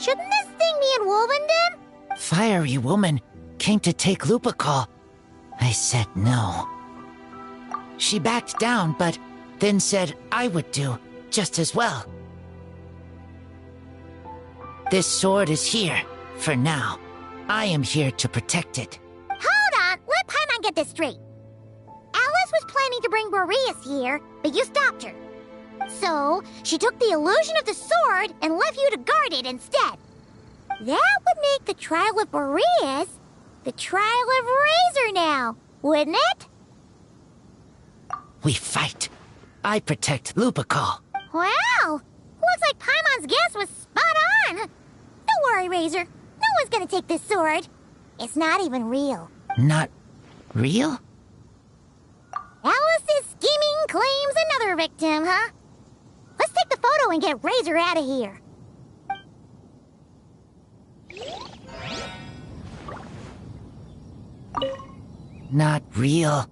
Shouldn't this thing be in Wolvenden? Fiery woman came to take Lupical. I said no. She backed down, but then said I would do just as well. This sword is here, for now. I am here to protect it. Hold on, let Paimon get this straight. Alice was planning to bring Boreas here, but you stopped her. So, she took the illusion of the sword and left you to guard it instead. That would make the trial of Boreas the trial of Razor now, wouldn't it? We fight. I protect Lupical. Wow! Looks like Paimon's guess was spot on. Don't worry, Razor. No one's gonna take this sword. It's not even real. Not real? Alice's scheming claims another victim, huh? Let's take the photo and get Razor out of here. Not real.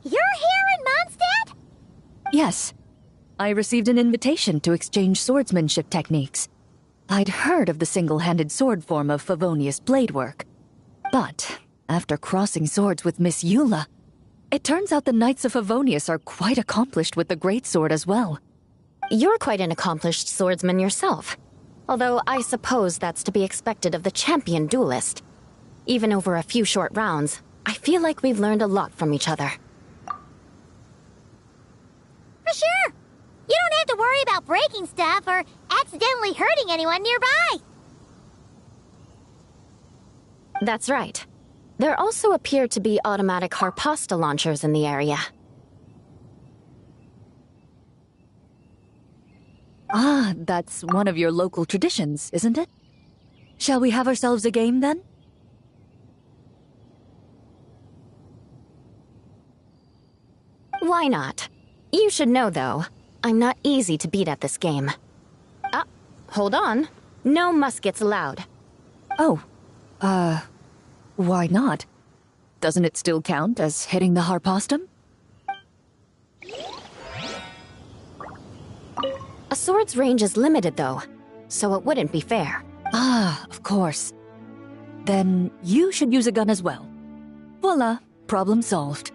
You're here in Mondstadt? Yes. I received an invitation to exchange swordsmanship techniques. I'd heard of the single-handed sword form of Favonius blade work. But, after crossing swords with Miss Eula, it turns out the Knights of Favonius are quite accomplished with the greatsword as well. You're quite an accomplished swordsman yourself. Although I suppose that's to be expected of the champion duelist. Even over a few short rounds, I feel like we've learned a lot from each other. For sure. You don't have to worry about breaking stuff or accidentally hurting anyone nearby. That's right. There also appear to be automatic harpasta launchers in the area. Ah, that's one of your local traditions, isn't it? Shall we have ourselves a game, then? Why not? You should know, though, I'm not easy to beat at this game. Ah, hold on. No muskets allowed. Oh, why not? Doesn't it still count as hitting the harpastum? A sword's range is limited, though, so it wouldn't be fair. Ah, of course. Then you should use a gun as well. Voila, problem solved.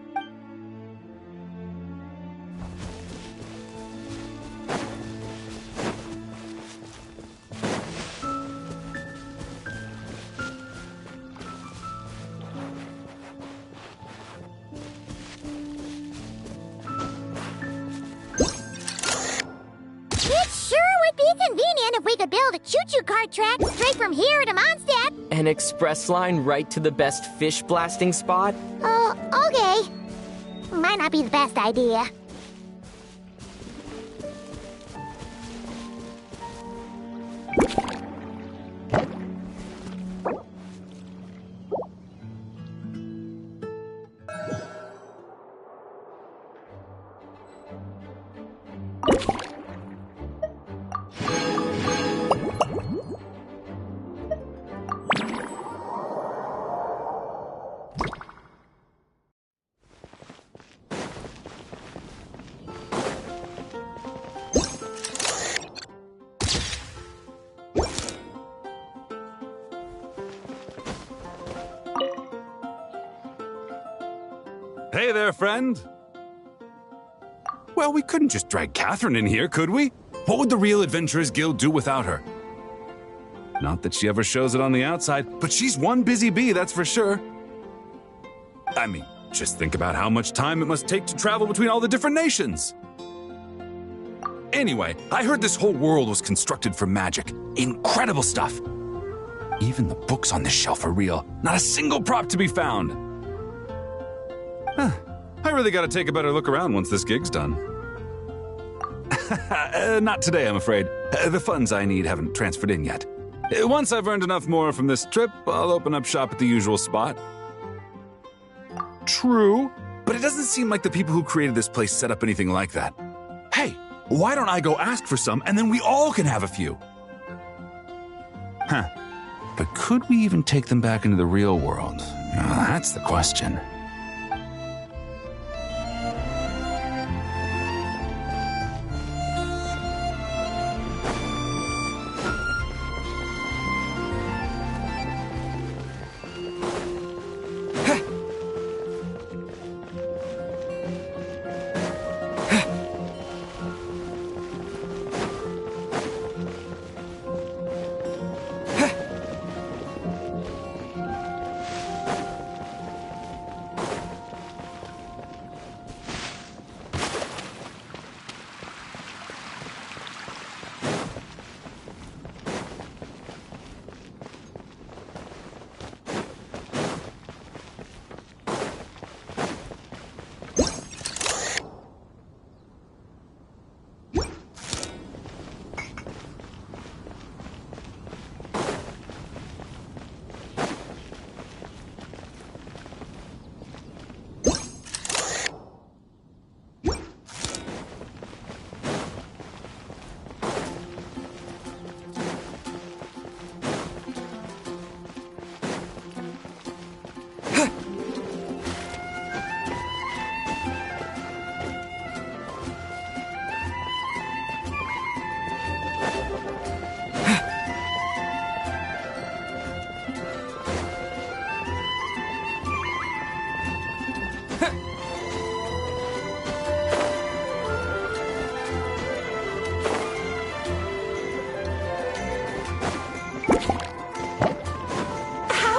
Convenient if we could build a choo-choo cart track straight from here to Mondstadt. An express line right to the best fish blasting spot? Okay. Might not be the best idea. Hey there, friend. Well, we couldn't just drag Catherine in here, could we? What would the Real Adventurers Guild do without her? Not that she ever shows it on the outside, but she's one busy bee, that's for sure. I mean, just think about how much time it must take to travel between all the different nations. Anyway, I heard this whole world was constructed for magic. Incredible stuff. Even the books on this shelf are real. Not a single prop to be found. Huh. I really gotta take a better look around once this gig's done. Not today, I'm afraid. The funds I need haven't transferred in yet. Once I've earned enough more from this trip, I'll open up shop at the usual spot. True, but it doesn't seem like the people who created this place set up anything like that. Hey, why don't I go ask for some and then we all can have a few? Huh. But could we even take them back into the real world? That's the question.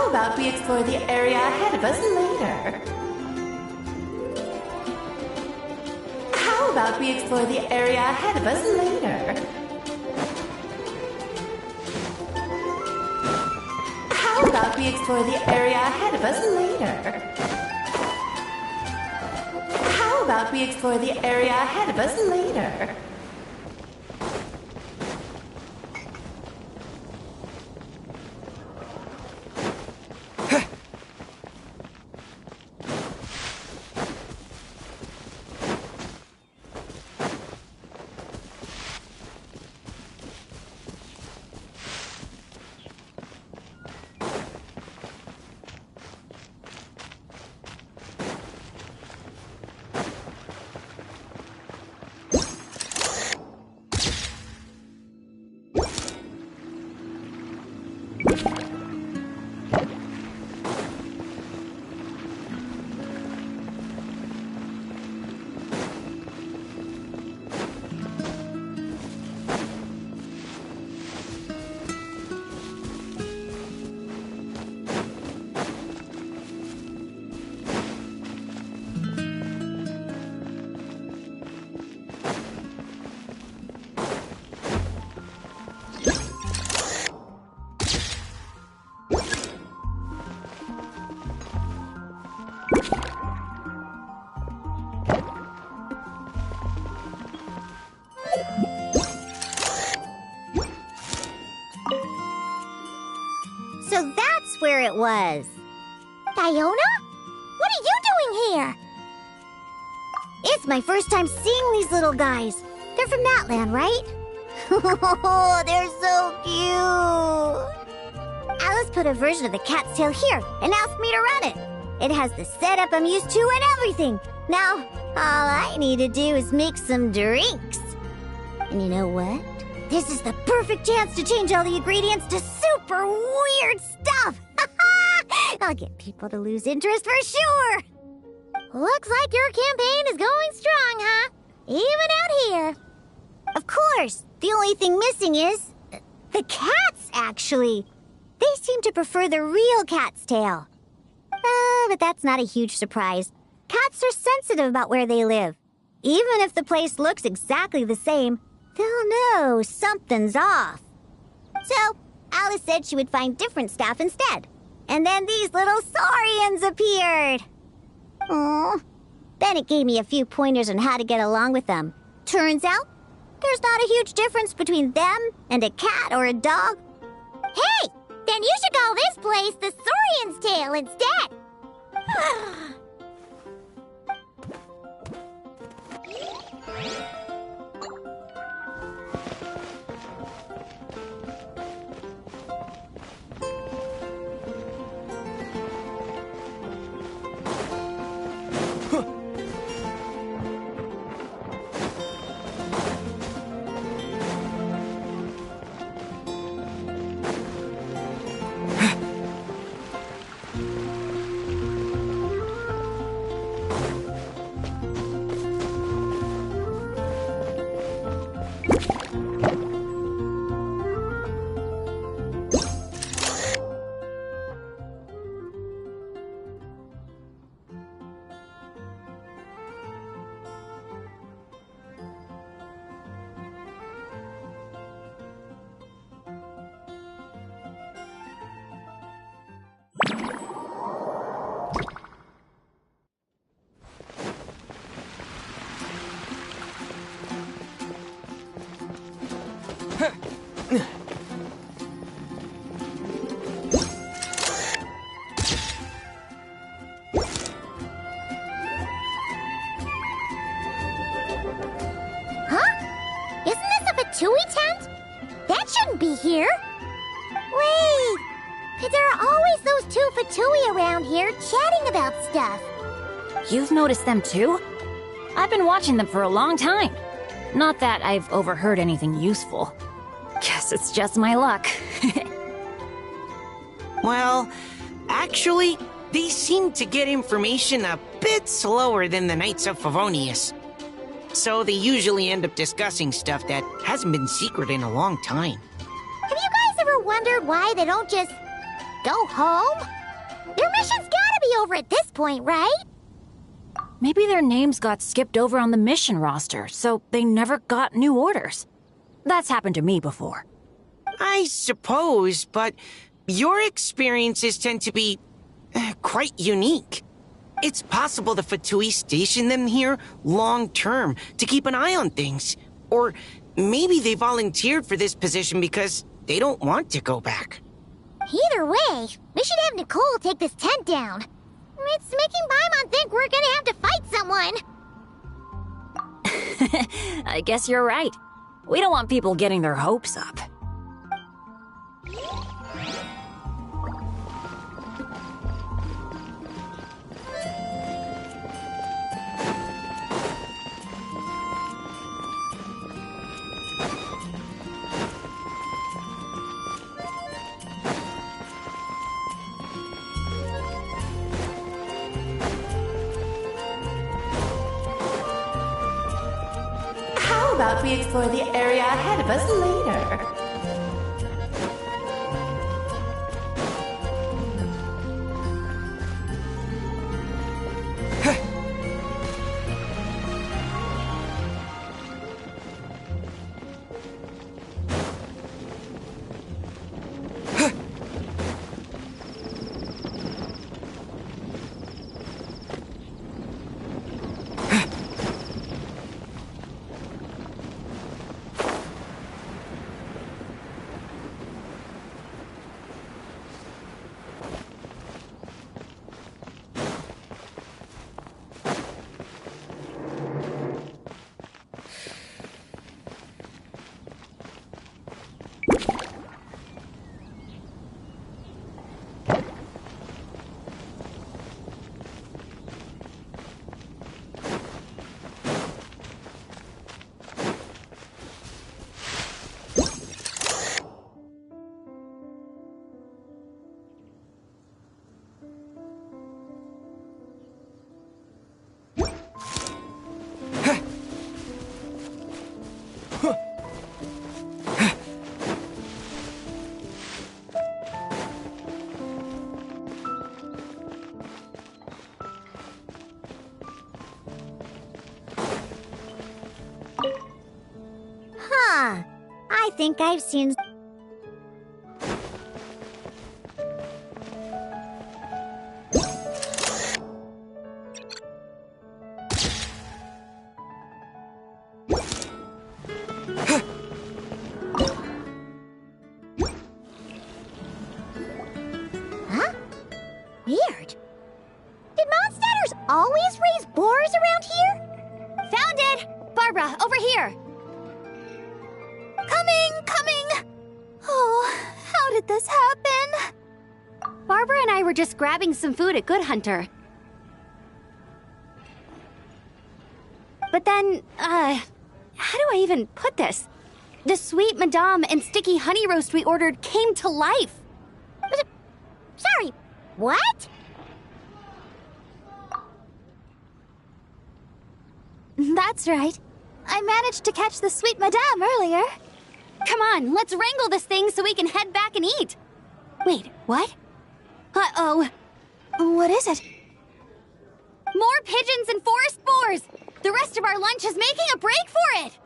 About we explore the area ahead of us later? How about we explore the area ahead of us later? How about we explore the area ahead of us later? How about we explore the area ahead of us later? So that's where it was. Fiona? What are you doing here? It's my first time seeing these little guys. They're from that land, right? Oh, they're so cute. Alice put a version of the cat's tail here and asked me to run it. It has the setup I'm used to and everything. Now, all I need to do is make some drinks. And you know what? This is the perfect chance to change all the ingredients to super weird stuff. I'll get people to lose interest for sure. Looks like your campaign is going strong, huh? Even out here. Of course. The only thing missing is... the cats, actually. They seem to prefer the real cat's tail. But that's not a huge surprise. Cats are sensitive about where they live. Even if the place looks exactly the same, they'll know something's off. So, Alice said she would find different staff instead. And then these little saurians appeared. Aww. Bennett gave me a few pointers on how to get along with them. Turns out, there's not a huge difference between them and a cat or a dog. Hey! Then you should call this place the Saurian's Tail instead! Be here. Wait, there are always those two Fatui around here chatting about stuff. You've noticed them too? I've been watching them for a long time. Not that I've overheard anything useful. Guess it's just my luck. Well, actually, they seem to get information a bit slower than the Knights of Favonius. So they usually end up discussing stuff that hasn't been secret in a long time. Have you guys ever wondered why they don't just go home? Their mission's gotta be over at this point, right? Maybe their names got skipped over on the mission roster, so they never got new orders. That's happened to me before. I suppose, but your experiences tend to be quite unique. It's possible the Fatui stationed them here long-term to keep an eye on things. Or maybe they volunteered for this position because they don't want to go back. Either way, we should have Nicole take this tent down. It's making Paimon think we're gonna have to fight someone. I guess you're right. We don't want people getting their hopes up. How about we explore the area ahead of us later? think I've seen... Huh? Weird. Did Mondstatters always raise boars around here? Found it! Barbara, over here! Coming! Oh, how did this happen? Barbara and I were just grabbing some food at Good Hunter. But then, how do I even put this? The sweet madame and sticky honey roast we ordered came to life. Sorry, what? That's right. I managed to catch the sweet madame earlier. Come on, let's wrangle this thing so we can head back and eat. Wait, what? Uh-oh. What is it? More pigeons and forest boars! The rest of our lunch is making a break for it!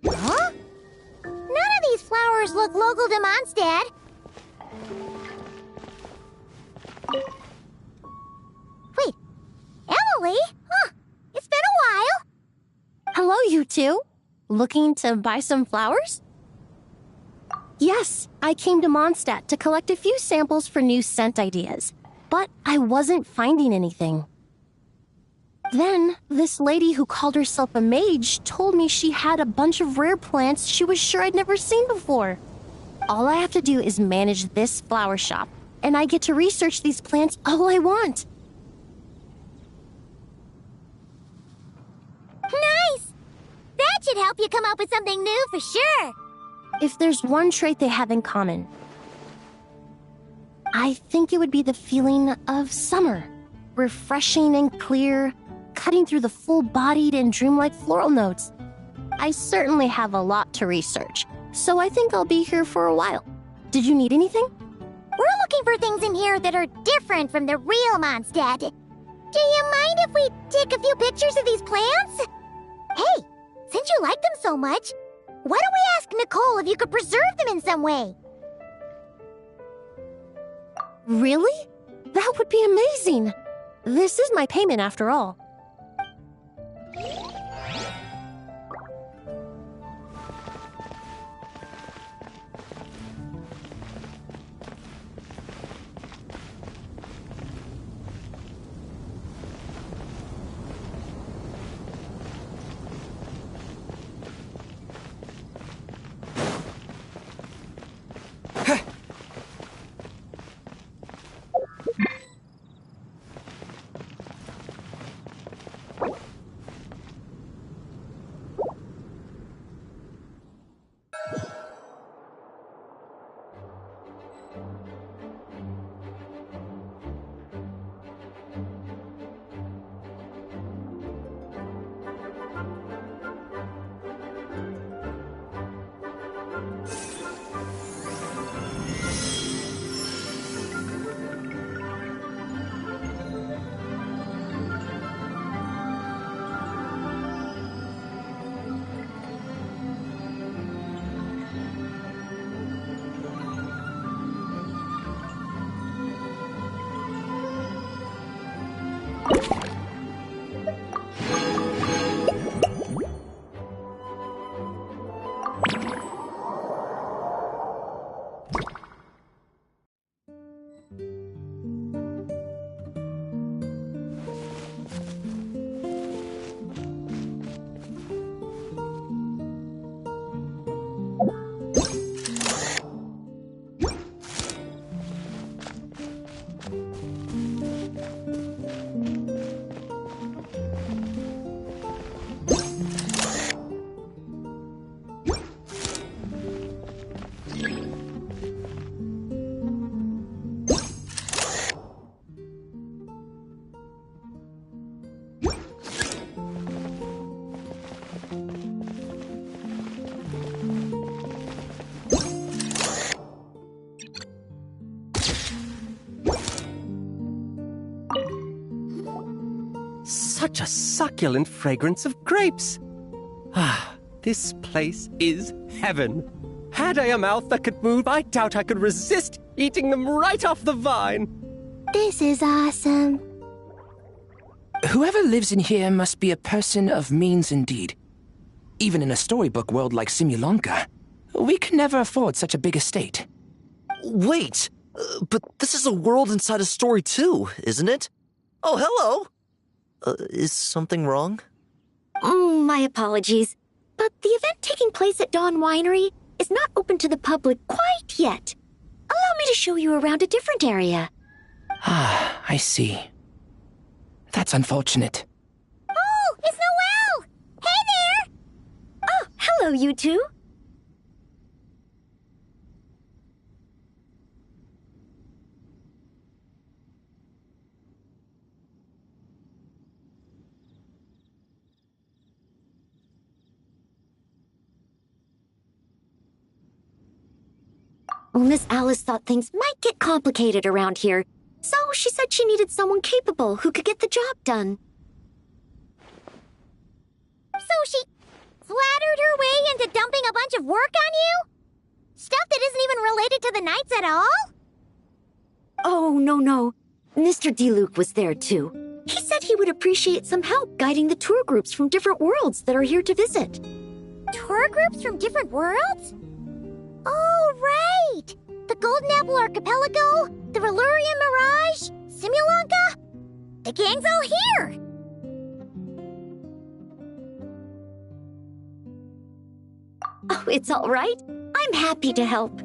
Huh? None of these flowers look local to Mondstadt. Wait, Emily? Huh, it's been a while. Hello, you two. Looking to buy some flowers? Yes, I came to Mondstadt to collect a few samples for new scent ideas, but I wasn't finding anything. Then, this lady who called herself a mage told me she had a bunch of rare plants she was sure I'd never seen before. All I have to do is manage this flower shop, and I get to research these plants all I want. Nice! That should help you come up with something new for sure. If there's one trait they have in common, I think it would be the feeling of summer. Refreshing and clear, cutting through the full-bodied and dreamlike floral notes. I certainly have a lot to research, so I think I'll be here for a while. Did you need anything? We're looking for things in here that are different from the real Mondstadt. Do you mind if we take a few pictures of these plants? Hey, since you like them so much, why don't we ask Nicole if you could preserve them in some way? Really? That would be amazing. This is my payment after all. Such a succulent fragrance of grapes. Ah, this place is heaven. Had I a mouth that could move, I doubt I could resist eating them right off the vine. This is awesome. Whoever lives in here must be a person of means indeed. Even in a storybook world like Simulonka, we can never afford such a big estate. Wait, but this is a world inside a story too, isn't it? Oh, hello! Is something wrong? My apologies, but the event taking place at Dawn Winery is not open to the public quite yet. Allow me to show you around a different area. Ah, I see. That's unfortunate. Oh, it's Noelle! Hey there! Oh, hello, you two. Well, Miss Alice thought things might get complicated around here, so she said she needed someone capable who could get the job done. So she flattered her way into dumping a bunch of work on you? Stuff that isn't even related to the Knights at all? Oh, no. Mr. DeLuke was there, too. He said he would appreciate some help guiding the tour groups from different worlds that are here to visit. Tour groups from different worlds? Oh, right! The Golden Apple Archipelago, the Valurian Mirage, Simulonka. The gang's all here! Oh, it's all right. I'm happy to help.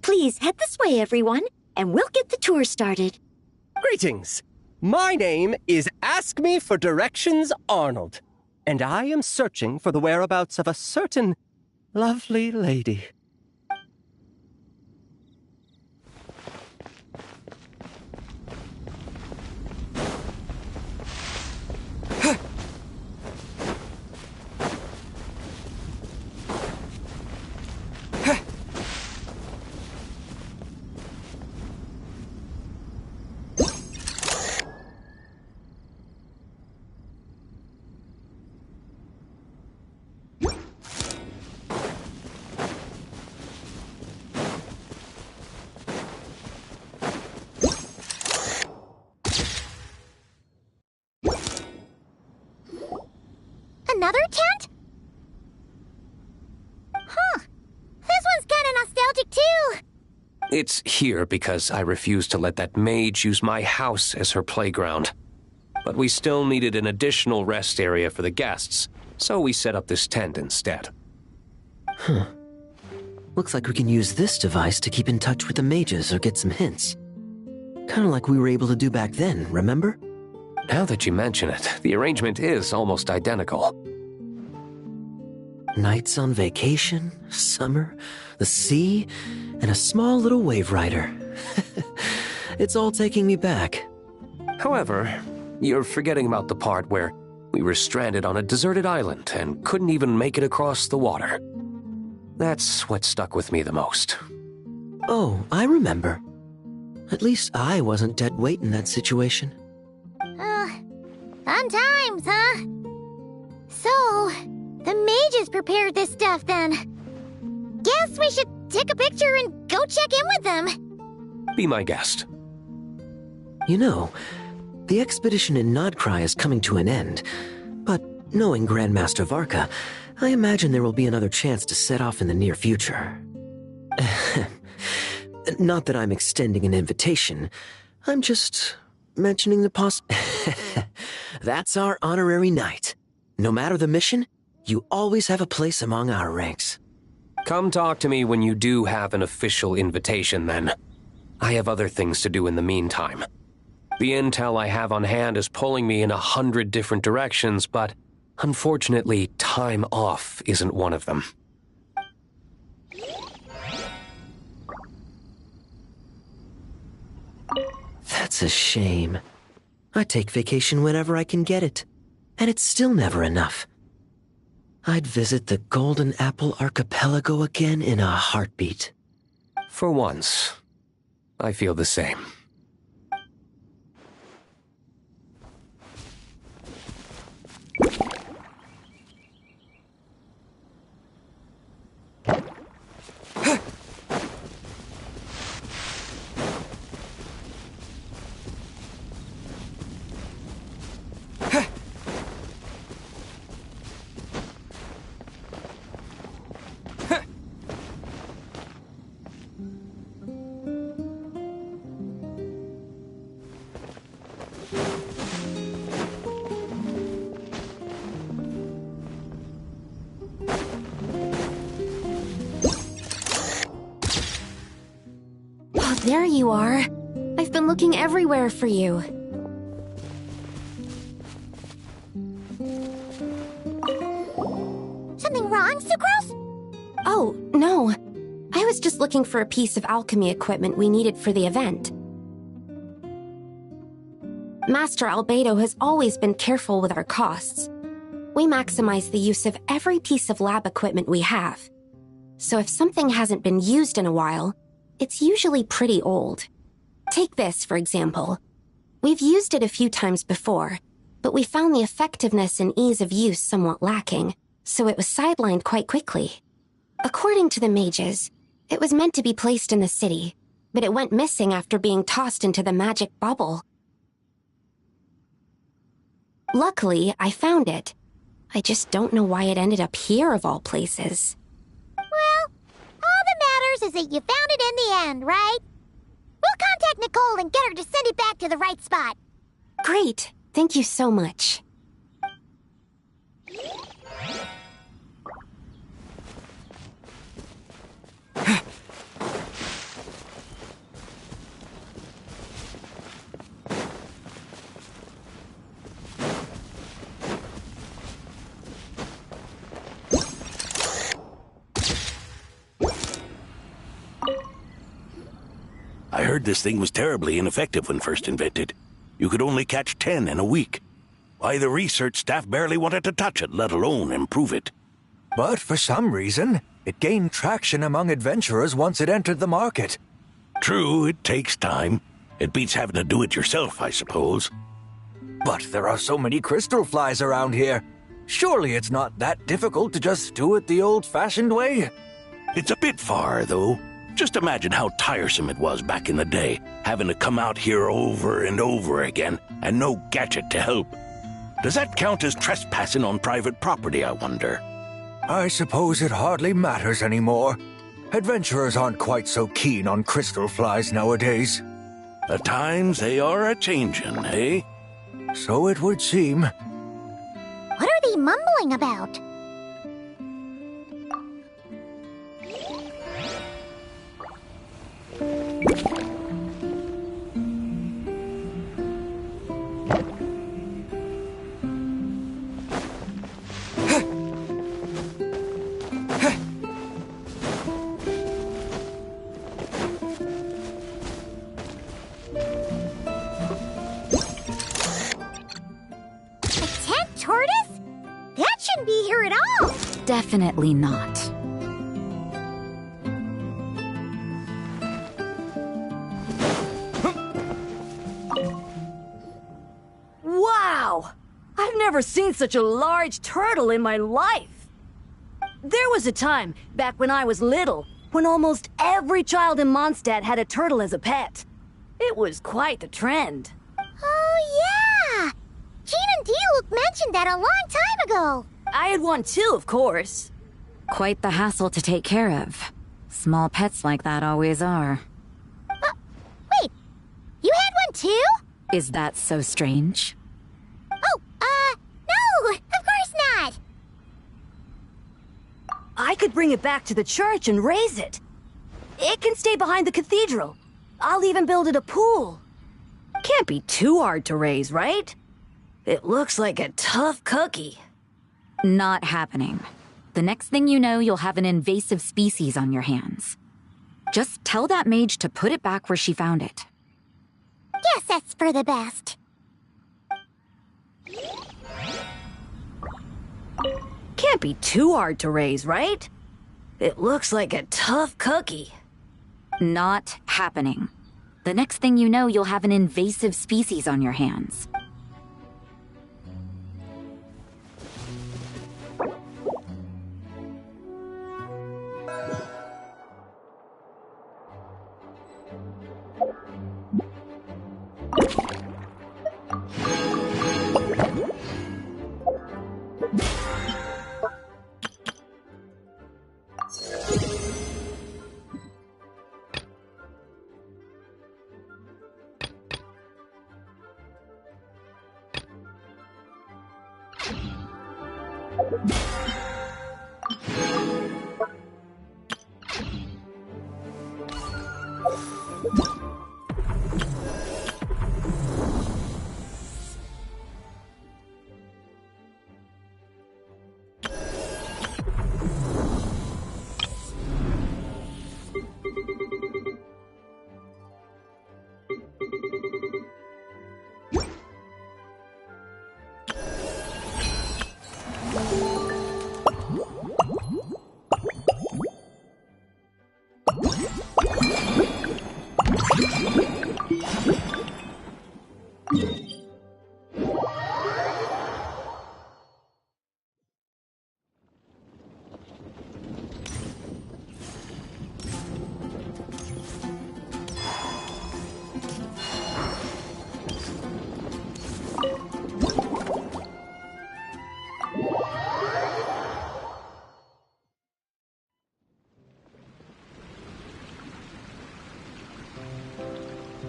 Please head this way, everyone, and we'll get the tour started. Greetings. My name is Ask Me for Directions Arnold, and I am searching for the whereabouts of a certain lovely lady. Another tent? Huh. This one's kinda nostalgic, too. It's here because I refused to let that mage use my house as her playground. But we still needed an additional rest area for the guests, so we set up this tent instead. Huh. Looks like we can use this device to keep in touch with the mages or get some hints. Kinda like we were able to do back then, remember? Now that you mention it, the arrangement is almost identical. Nights on vacation, summer, the sea, and a small little wave rider. It's all taking me back. However, you're forgetting about the part where we were stranded on a deserted island and couldn't even make it across the water. That's what stuck with me the most. Oh, I remember. At least I wasn't dead weight in that situation. Fun times, huh? So, the mages prepared this stuff then. Guess we should take a picture and go check in with them. Be my guest. You know, the expedition in Nodcry is coming to an end, but knowing Grandmaster Varka, I imagine there will be another chance to set off in the near future. Not that I'm extending an invitation, I'm just mentioning the That's our honorary knight. No matter the mission, you always have a place among our ranks. Come talk to me when you do have an official invitation, then. I have other things to do in the meantime. The intel I have on hand is pulling me in 100 different directions, but unfortunately, time off isn't one of them. That's a shame. I take vacation whenever I can get it, and it's still never enough. I'd visit the Golden Apple Archipelago again in a heartbeat. For once, I feel the same. There you are. I've been looking everywhere for you. Something wrong, Sucrose? Oh, no. I was just looking for a piece of alchemy equipment we needed for the event. Master Albedo has always been careful with our costs. We maximize the use of every piece of lab equipment we have. So if something hasn't been used in a while, it's usually pretty old. Take this, for example. We've used it a few times before, but we found the effectiveness and ease of use somewhat lacking, so it was sidelined quite quickly. According to the mages, it was meant to be placed in the city, but it went missing after being tossed into the magic bubble. Luckily, I found it. I just don't know why it ended up here of all places. Well, all that matters is that you found it in the end, right? We'll contact Nicole and get her to send it back to the right spot. Great. Thank you so much. I heard this thing was terribly ineffective when first invented. You could only catch 10 in a week. Why, the research staff barely wanted to touch it, let alone improve it. But for some reason, it gained traction among adventurers once it entered the market. True, it takes time. It beats having to do it yourself, I suppose. But there are so many crystal flies around here. Surely it's not that difficult to just do it the old-fashioned way? It's a bit far, though. Just imagine how tiresome it was back in the day, having to come out here over and over again, and no gadget to help. Does that count as trespassing on private property, I wonder? I suppose it hardly matters anymore. Adventurers aren't quite so keen on crystal flies nowadays. At times they are a-changin', eh? So it would seem. What are they mumbling about? Definitely not. Wow! I've never seen such a large turtle in my life. There was a time, back when I was little, when almost every child in Mondstadt had a turtle as a pet. It was quite the trend. Oh, yeah! Jean and D-Luke mentioned that a long time ago. I had one too, of course. Quite the hassle to take care of. Small pets like that always are. Wait, you had one too? Is that so strange? Oh, no, of course not. I could bring it back to the church and raise it. It can stay behind the cathedral. I'll even build it a pool. Can't be too hard to raise, right? It looks like a tough cookie. Not happening. The next thing you know, you'll have an invasive species on your hands. Just tell that mage to put it back where she found it. Guess that's for the best. Can't be too hard to raise, right? It looks like a tough cookie. Not happening. The next thing you know, you'll have an invasive species on your hands.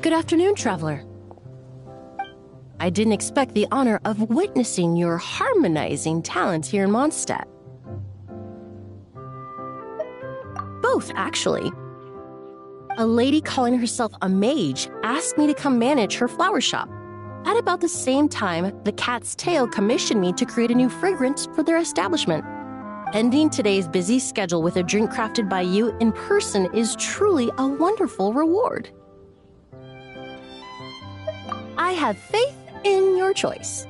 Good afternoon, traveler. I didn't expect the honor of witnessing your harmonizing talent here in Mondstadt. Both, actually. A lady calling herself a mage asked me to come manage her flower shop. At about the same time, the Cat's Tail commissioned me to create a new fragrance for their establishment. Ending today's busy schedule with a drink crafted by you in person is truly a wonderful reward. I have faith in your choice.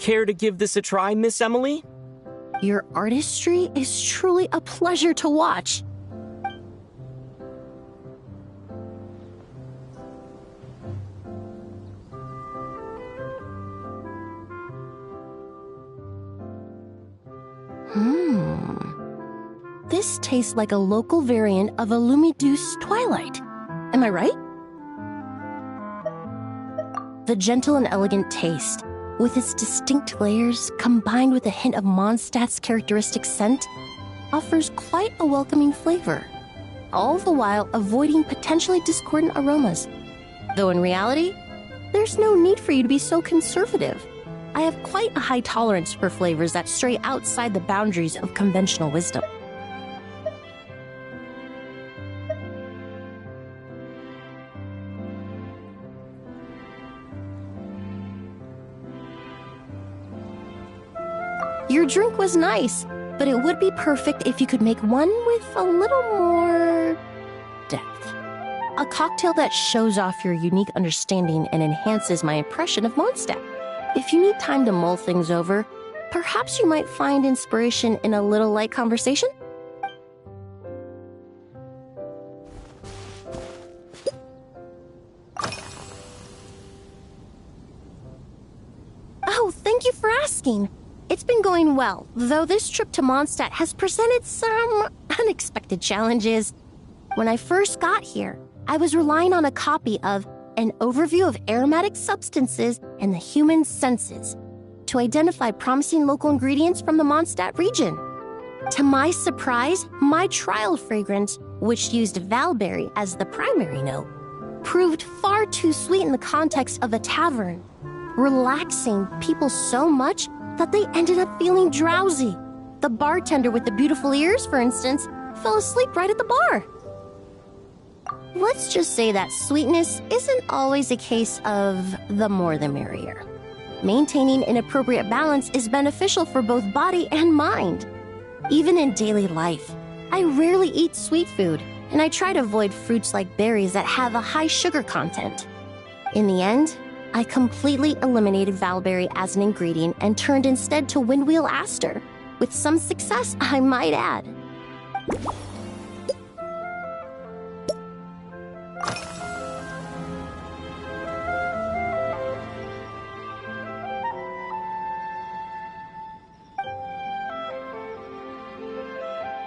Care to give this a try, Miss Emily? Your artistry is truly a pleasure to watch. this tastes like a local variant of a Lumiduce Twilight. Am I right? The gentle and elegant taste, with its distinct layers combined with a hint of Mondstadt's characteristic scent, offers quite a welcoming flavor, all the while avoiding potentially discordant aromas. Though in reality, there's no need for you to be so conservative. I have quite a high tolerance for flavors that stray outside the boundaries of conventional wisdom. Your drink was nice, but it would be perfect if you could make one with a little more depth. A cocktail that shows off your unique understanding and enhances my impression of Mondstadt. If you need time to mull things over, perhaps you might find inspiration in a little light conversation? Oh, thank you for asking. It's been going well, though this trip to Mondstadt has presented some unexpected challenges. When I first got here, I was relying on a copy of An Overview of Aromatic Substances and the Human Senses to identify promising local ingredients from the Mondstadt region. To my surprise, my trial fragrance, which used valberry as the primary note, proved far too sweet in the context of a tavern, relaxing people so much that they ended up feeling drowsy. The bartender with the beautiful ears, for instance, fell asleep right at the bar. Let's just say that sweetness isn't always a case of the more the merrier. Maintaining an appropriate balance is beneficial for both body and mind. Even in daily life, I rarely eat sweet food, and I try to avoid fruits like berries that have a high sugar content. In the end, I completely eliminated valberry as an ingredient and turned instead to windwheel aster, with some success, I might add.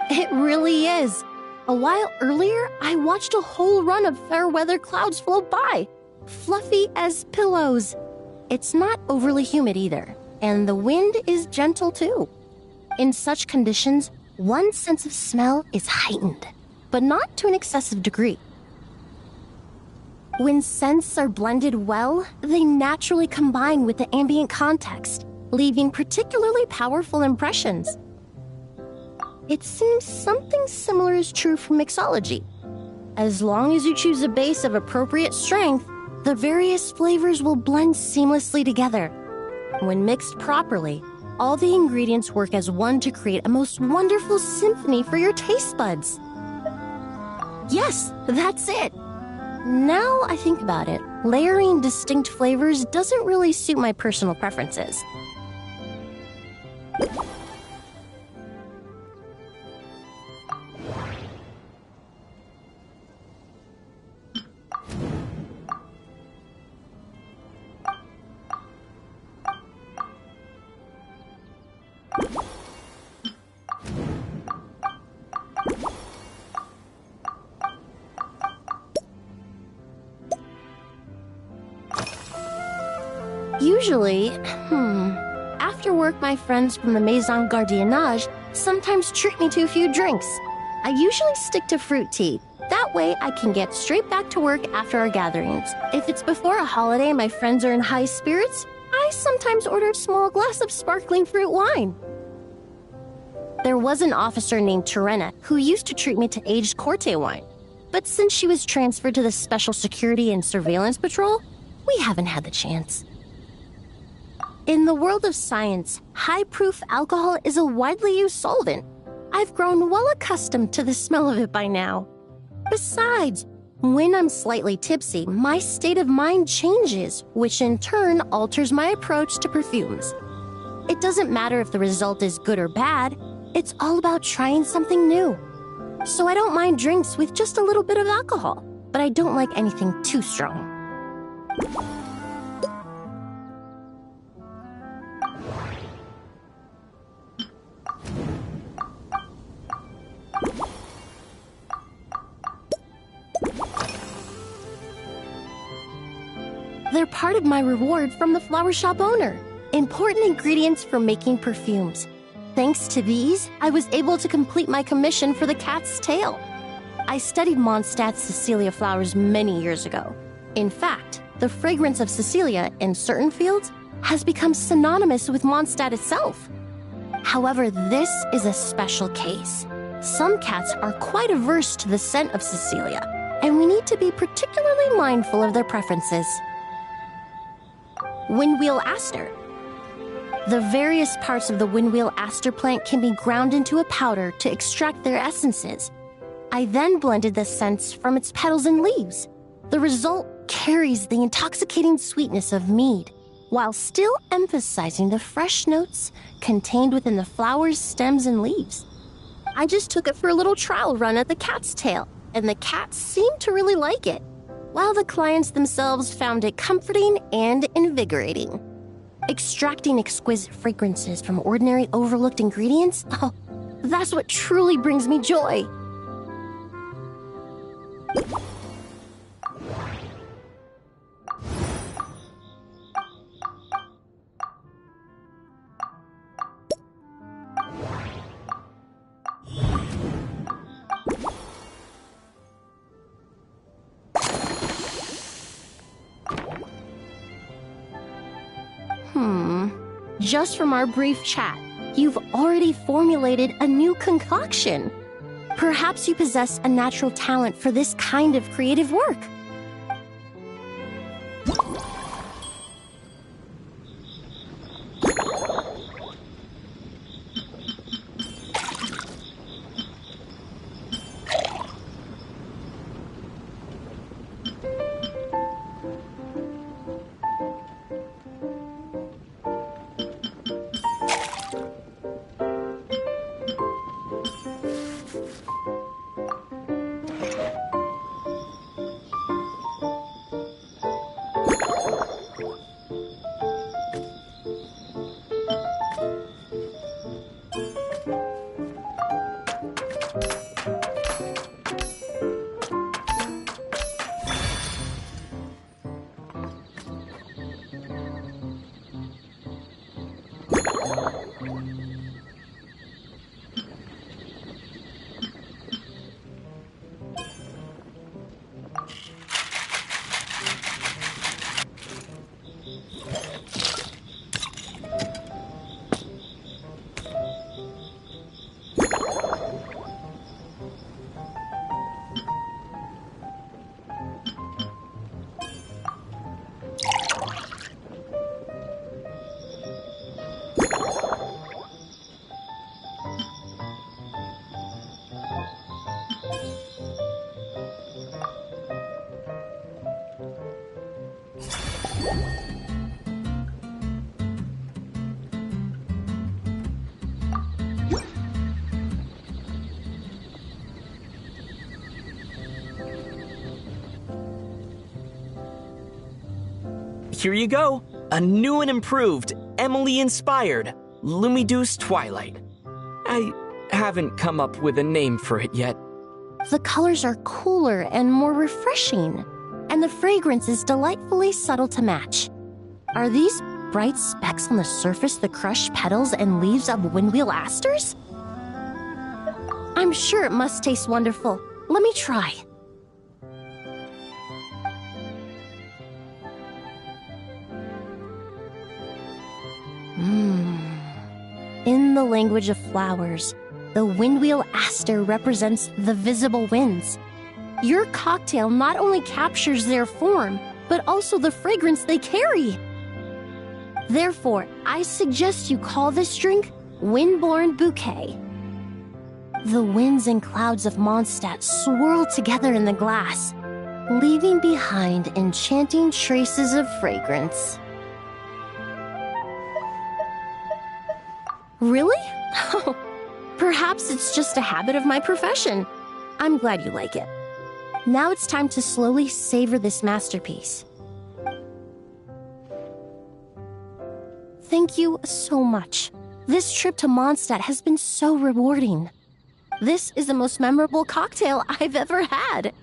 It really is. A while earlier, I watched a whole run of fair weather clouds float by, fluffy as pillows. It's not overly humid either, and the wind is gentle too. In such conditions, one's sense of smell is heightened, but not to an excessive degree. When scents are blended well, they naturally combine with the ambient context, leaving particularly powerful impressions. It seems something similar is true for mixology. As long as you choose a base of appropriate strength, the various flavors will blend seamlessly together. When mixed properly, all the ingredients work as one to create a most wonderful symphony for your taste buds. Yes, that's it. Now I think about it, layering distinct flavors doesn't really suit my personal preferences. Usually, after work, my friends from the Maison Gardiennage sometimes treat me to a few drinks. I usually stick to fruit tea. That way, I can get straight back to work after our gatherings. If it's before a holiday and my friends are in high spirits, I sometimes order a small glass of sparkling fruit wine. There was an officer named Terena who used to treat me to aged Corte wine. But since she was transferred to the Special Security and Surveillance Patrol, we haven't had the chance. In the world of science, high-proof alcohol is a widely used solvent. I've grown well accustomed to the smell of it by now. Besides, when I'm slightly tipsy, my state of mind changes, which in turn alters my approach to perfumes. It doesn't matter if the result is good or bad, it's all about trying something new. So I don't mind drinks with just a little bit of alcohol, but I don't like anything too strong. They're part of my reward from the flower shop owner. Important ingredients for making perfumes. Thanks to these, I was able to complete my commission for the cat's tail. I studied Mondstadt's Cecilia flowers many years ago. In fact, the fragrance of Cecilia in certain fields has become synonymous with Mondstadt itself. However, this is a special case. Some cats are quite averse to the scent of Cecilia, and we need to be particularly mindful of their preferences. Windwheel aster. The various parts of the windwheel aster plant can be ground into a powder to extract their essences. I then blended the scents from its petals and leaves. The result carries the intoxicating sweetness of mead, while still emphasizing the fresh notes contained within the flowers, stems, and leaves. I just took it for a little trial run at the cat's tail, and the cats seemed to really like it, while the clients themselves found it comforting and invigorating. Extracting exquisite fragrances from ordinary overlooked ingredients? Oh, that's what truly brings me joy. Just from our brief chat, you've already formulated a new concoction. Perhaps you possess a natural talent for this kind of creative work. Here you go. A new and improved, Emily-inspired Lumideuse Twilight. I haven't come up with a name for it yet. The colors are cooler and more refreshing, and the fragrance is delightfully subtle to match. Are these bright specks on the surface the crushed petals and leaves of windwheel asters? I'm sure it must taste wonderful. Let me try. In the language of flowers, the windwheel aster represents the visible winds. Your cocktail not only captures their form, but also the fragrance they carry. Therefore, I suggest you call this drink Windborne Bouquet. The winds and clouds of Mondstadt swirl together in the glass, leaving behind enchanting traces of fragrance. Really? Oh, perhaps it's just a habit of my profession. I'm glad you like it. Now it's time to slowly savor this masterpiece. Thank you so much. This trip to Mondstadt has been so rewarding. This is the most memorable cocktail I've ever had.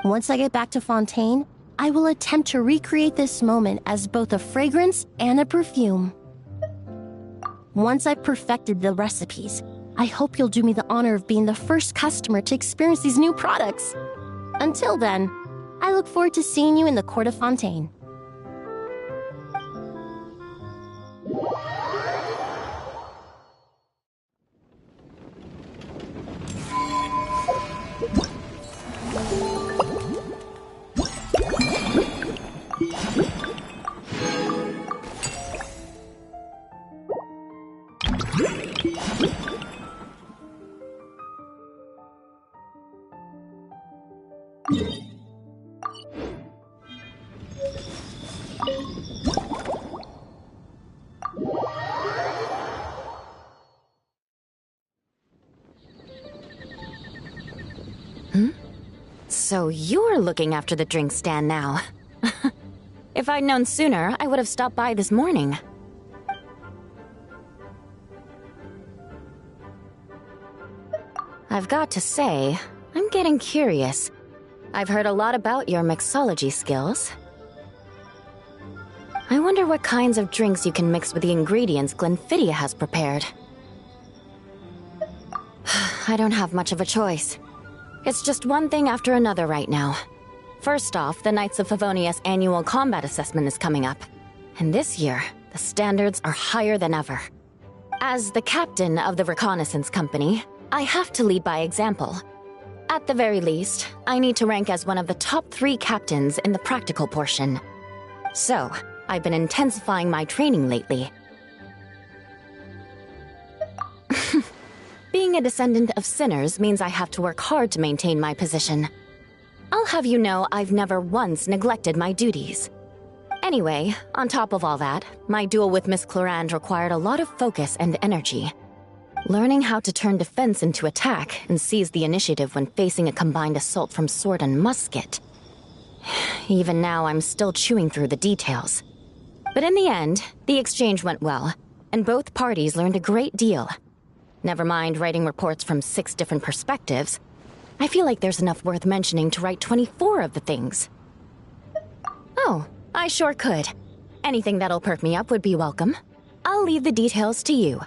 Once I get back to Fontaine, I will attempt to recreate this moment as both a fragrance and a perfume. Once I've perfected the recipes, I hope you'll do me the honor of being the first customer to experience these new products. Until then, I look forward to seeing you in the Court of Fontaine. So you're looking after the drink stand now. If I'd known sooner, I would have stopped by this morning. I've got to say, I'm getting curious. I've heard a lot about your mixology skills. I wonder what kinds of drinks you can mix with the ingredients Glenfiddich has prepared. I don't have much of a choice. It's just one thing after another right now. First off, the Knights of Favonius annual combat assessment is coming up. And this year, the standards are higher than ever. As the captain of the reconnaissance company, I have to lead by example. At the very least, I need to rank as one of the top 3 captains in the practical portion. So, I've been intensifying my training lately. Being a descendant of sinners means I have to work hard to maintain my position. I'll have you know I've never once neglected my duties. Anyway, on top of all that, my duel with Miss Clorand required a lot of focus and energy. Learning how to turn defense into attack and seize the initiative when facing a combined assault from sword and musket. Even now, I'm still chewing through the details. But in the end, the exchange went well, and both parties learned a great deal. Never mind writing reports from 6 different perspectives. I feel like there's enough worth mentioning to write 24 of the things. Oh, I sure could. Anything that'll perk me up would be welcome. I'll leave the details to you.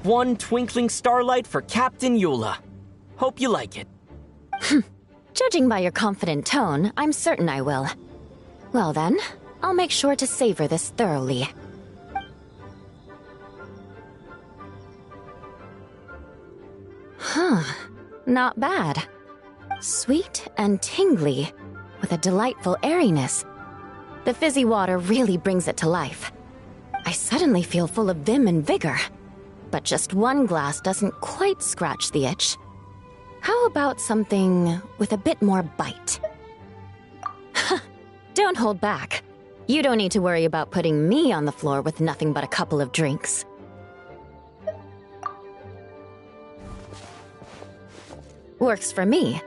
One twinkling starlight for Captain Eula. Hope you like it. Judging by your confident tone, I'm certain I will. Well then, I'll make sure to savor this thoroughly. Huh, not bad. Sweet and tingly, with a delightful airiness. The fizzy water really brings it to life. I suddenly feel full of vim and vigor. But just one glass doesn't quite scratch the itch. How about something with a bit more bite? Don't hold back. You don't need to worry about putting me on the floor with nothing but a couple of drinks. Works for me.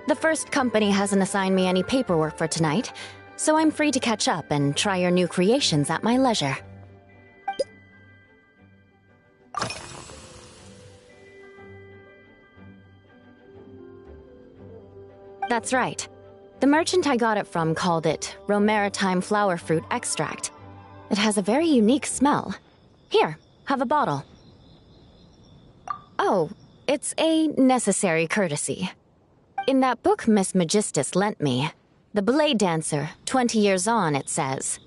The first company hasn't assigned me any paperwork for tonight, so I'm free to catch up and try your new creations at my leisure. That's right. The merchant I got it from called it Romaritime flower fruit extract. It has a very unique smell. Here, have a bottle. Oh, it's a necessary courtesy. In that book Miss Magistus lent me, The Blade Dancer, 20 Years On, it says,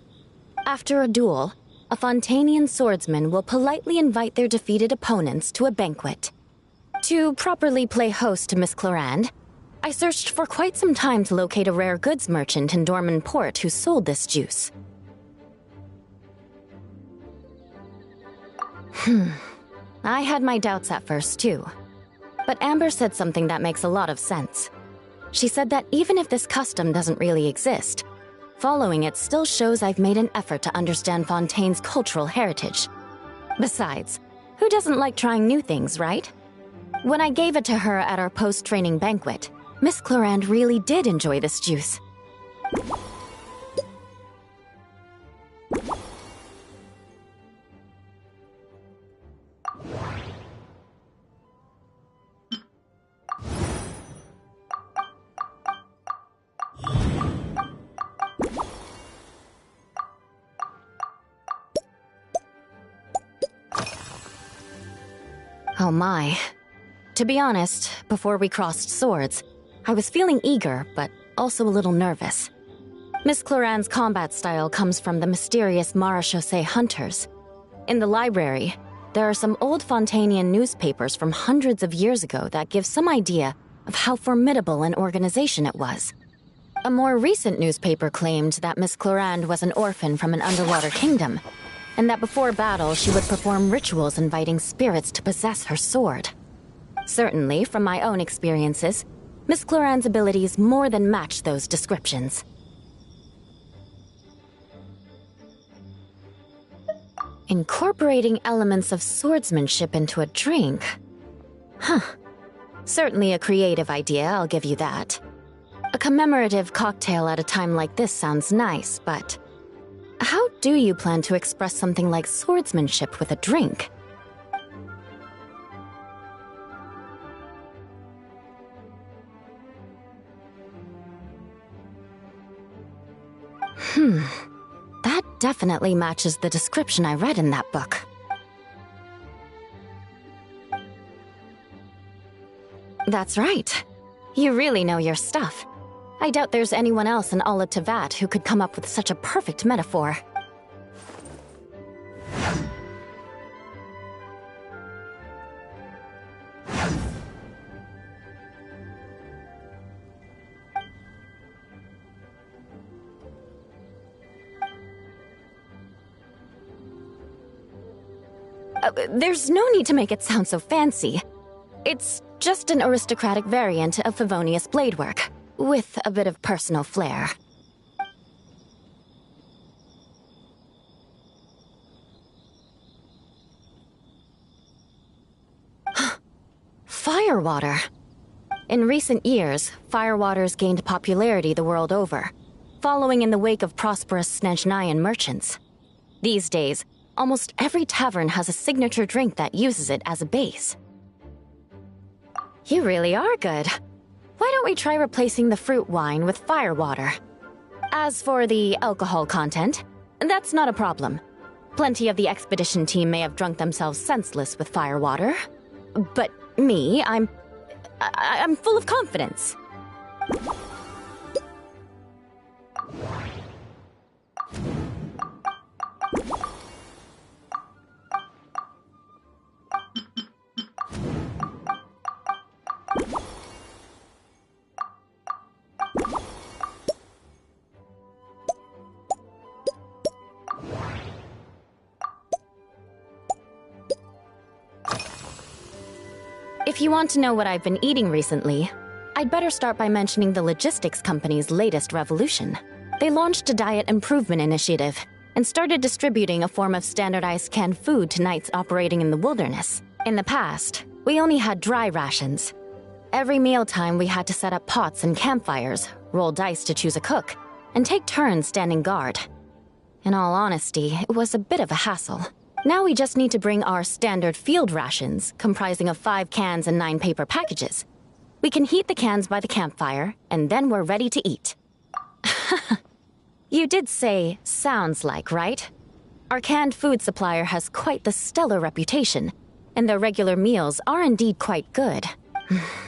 after a duel, a Fontanian swordsman will politely invite their defeated opponents to a banquet. To properly play host to Miss Clorinde, I searched for quite some time to locate a rare goods merchant in Dorman Port who sold this juice. I had my doubts at first, too. But Amber said something that makes a lot of sense. She said that even if this custom doesn't really exist, following it still shows I've made an effort to understand Fontaine's cultural heritage. Besides, who doesn't like trying new things, right? When I gave it to her at our post-training banquet, Miss Clorinde really did enjoy this juice. Oh my. To be honest, before we crossed swords, I was feeling eager, but also a little nervous. Miss Clorinde's combat style comes from the mysterious Marechaussee hunters. In the library, there are some old Fontanian newspapers from hundreds of years ago that give some idea of how formidable an organization it was. A more recent newspaper claimed that Miss Clorinde was an orphan from an underwater kingdom, and that before battle she would perform rituals inviting spirits to possess her sword. Certainly, from my own experiences, Miss Clorinde's abilities more than match those descriptions. Incorporating elements of swordsmanship into a drink? Huh. Certainly a creative idea, I'll give you that. A commemorative cocktail at a time like this sounds nice, but how do you plan to express something like swordsmanship with a drink? That definitely matches the description I read in that book. That's right. You really know your stuff. I doubt there's anyone else in all of Tevat who could come up with such a perfect metaphor. There's no need to make it sound so fancy. It's just an aristocratic variant of Favonius bladework, with a bit of personal flair. Firewater. In recent years, firewaters gained popularity the world over, following in the wake of prosperous Snezhnayan merchants. These days, almost every tavern has a signature drink that uses it as a base. You really are good. Why don't we try replacing the fruit wine with firewater? As for the alcohol content, that's not a problem. Plenty of the expedition team may have drunk themselves senseless with firewater. But me, I'm full of confidence. If you want to know what I've been eating recently, I'd better start by mentioning the logistics company's latest revolution. They launched a diet improvement initiative and started distributing a form of standardized canned food to knights operating in the wilderness. In the past, we only had dry rations. Every mealtime we had to set up pots and campfires, roll dice to choose a cook, and take turns standing guard. In all honesty, it was a bit of a hassle. Now we just need to bring our standard field rations, comprising of 5 cans and 9 paper packages. We can heat the cans by the campfire, and then we're ready to eat. You did say sounds like, right? Our canned food supplier has quite the stellar reputation, and their regular meals are indeed quite good.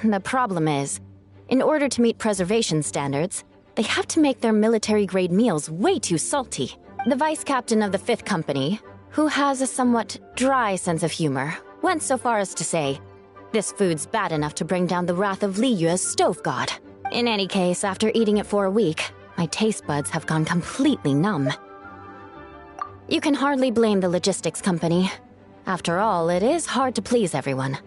The problem is, in order to meet preservation standards, they have to make their military-grade meals way too salty. The vice captain of the 5th Company, who has a somewhat dry sense of humor, went so far as to say, this food's bad enough to bring down the wrath of Li Yue's stove god. In any case, after eating it for a week, my taste buds have gone completely numb. You can hardly blame the logistics company. After all, it is hard to please everyone.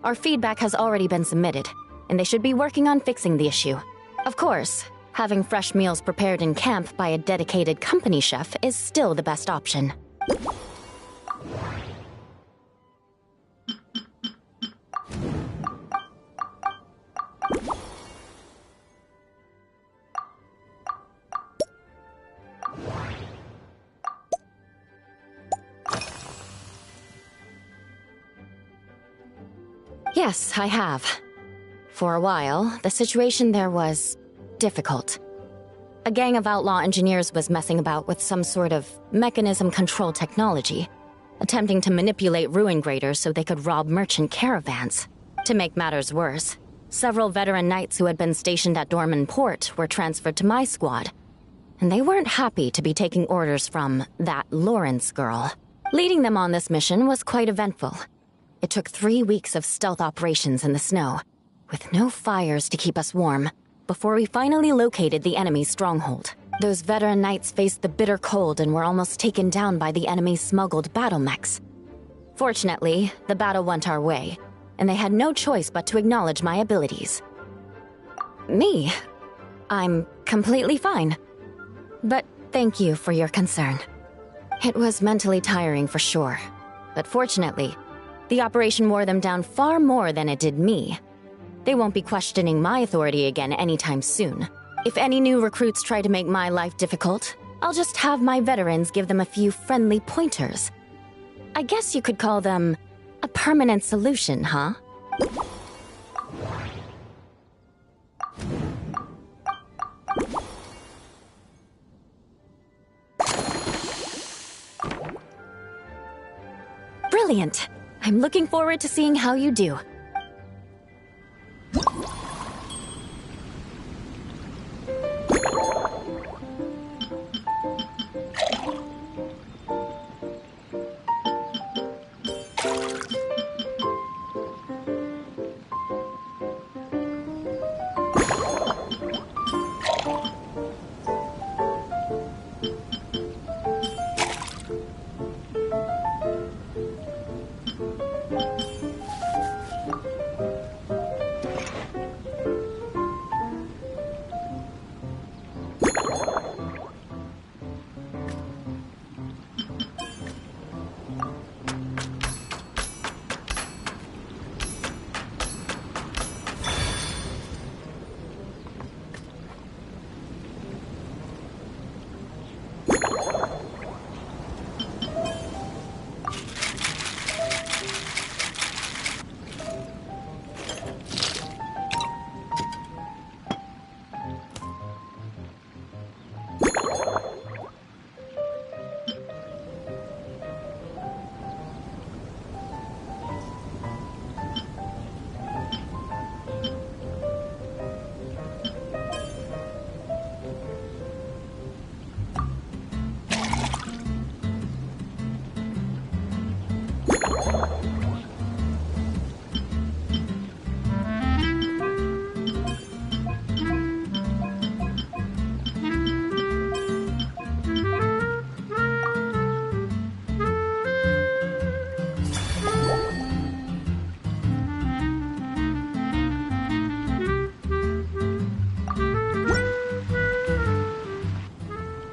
Our feedback has already been submitted, and they should be working on fixing the issue. Of course, having fresh meals prepared in camp by a dedicated company chef is still the best option. Yes, I have. For a while, the situation there was difficult. A gang of outlaw engineers was messing about with some sort of mechanism control technology, attempting to manipulate ruin graders so they could rob merchant caravans. To make matters worse, several veteran knights who had been stationed at Dorman Port were transferred to my squad, and they weren't happy to be taking orders from that Lawrence girl. Leading them on this mission was quite eventful. It took 3 weeks of stealth operations in the snow, with no fires to keep us warm, before we finally located the enemy's stronghold. Those veteran knights faced the bitter cold and were almost taken down by the enemy's smuggled battle mechs. Fortunately, the battle went our way, and they had no choice but to acknowledge my abilities. Me? I'm completely fine. But thank you for your concern. It was mentally tiring for sure, but fortunately, the operation wore them down far more than it did me. They won't be questioning my authority again anytime soon. If any new recruits try to make my life difficult, I'll just have my veterans give them a few friendly pointers. I guess you could call them a permanent solution, huh? Brilliant! I'm looking forward to seeing how you do.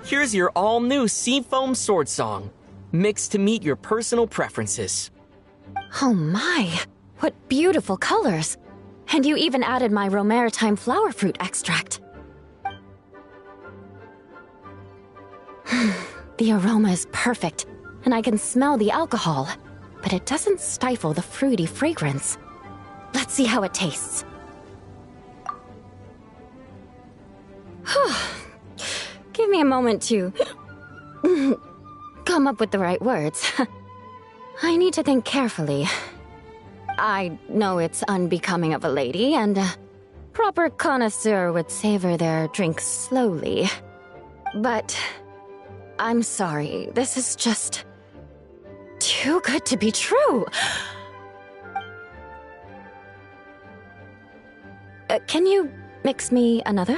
Here's your all-new Seafoam Sword Song, mixed to meet your personal preferences. Oh my, what beautiful colors! And you even added my Romaritime flower fruit extract. The aroma is perfect, and I can smell the alcohol, but it doesn't stifle the fruity fragrance. Let's see how it tastes. Give me a moment to come up with the right words. I need to think carefully. I know it's unbecoming of a lady, and a proper connoisseur would savor their drinks slowly. But I'm sorry, this is just too good to be true. Can you mix me another?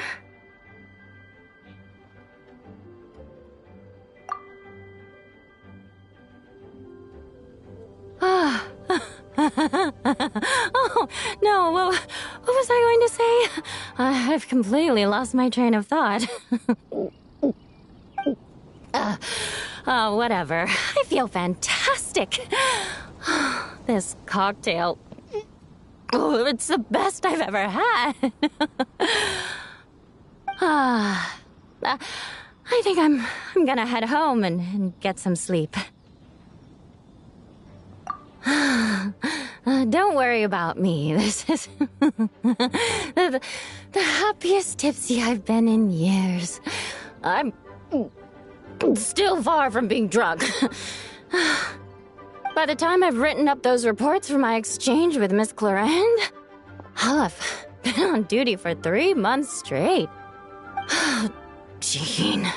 Oh, no, what was I going to say? I've completely lost my train of thought. Whatever. I feel fantastic. This cocktail... Oh, it's the best I've ever had. I think I'm gonna head home and get some sleep. Don't worry about me. This is the happiest tipsy I've been in years. I'm still far from being drunk. By the time I've written up those reports for my exchange with Miss Clarend, I'll have been on duty for 3 months straight. Jean,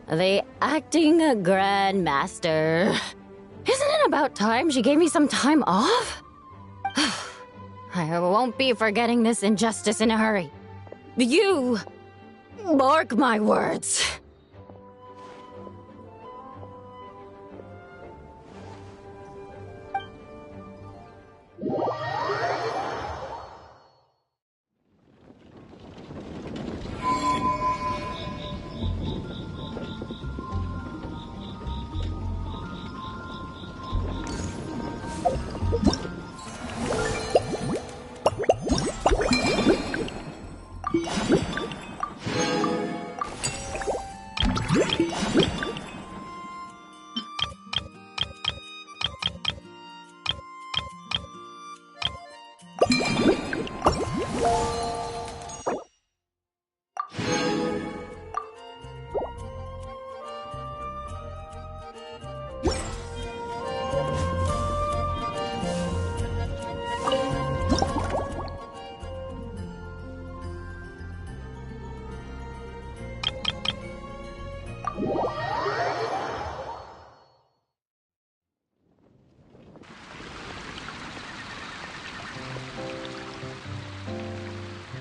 the acting grandmaster. Isn't it about time she gave me some time off? I won't be forgetting this injustice in a hurry. You mark my words.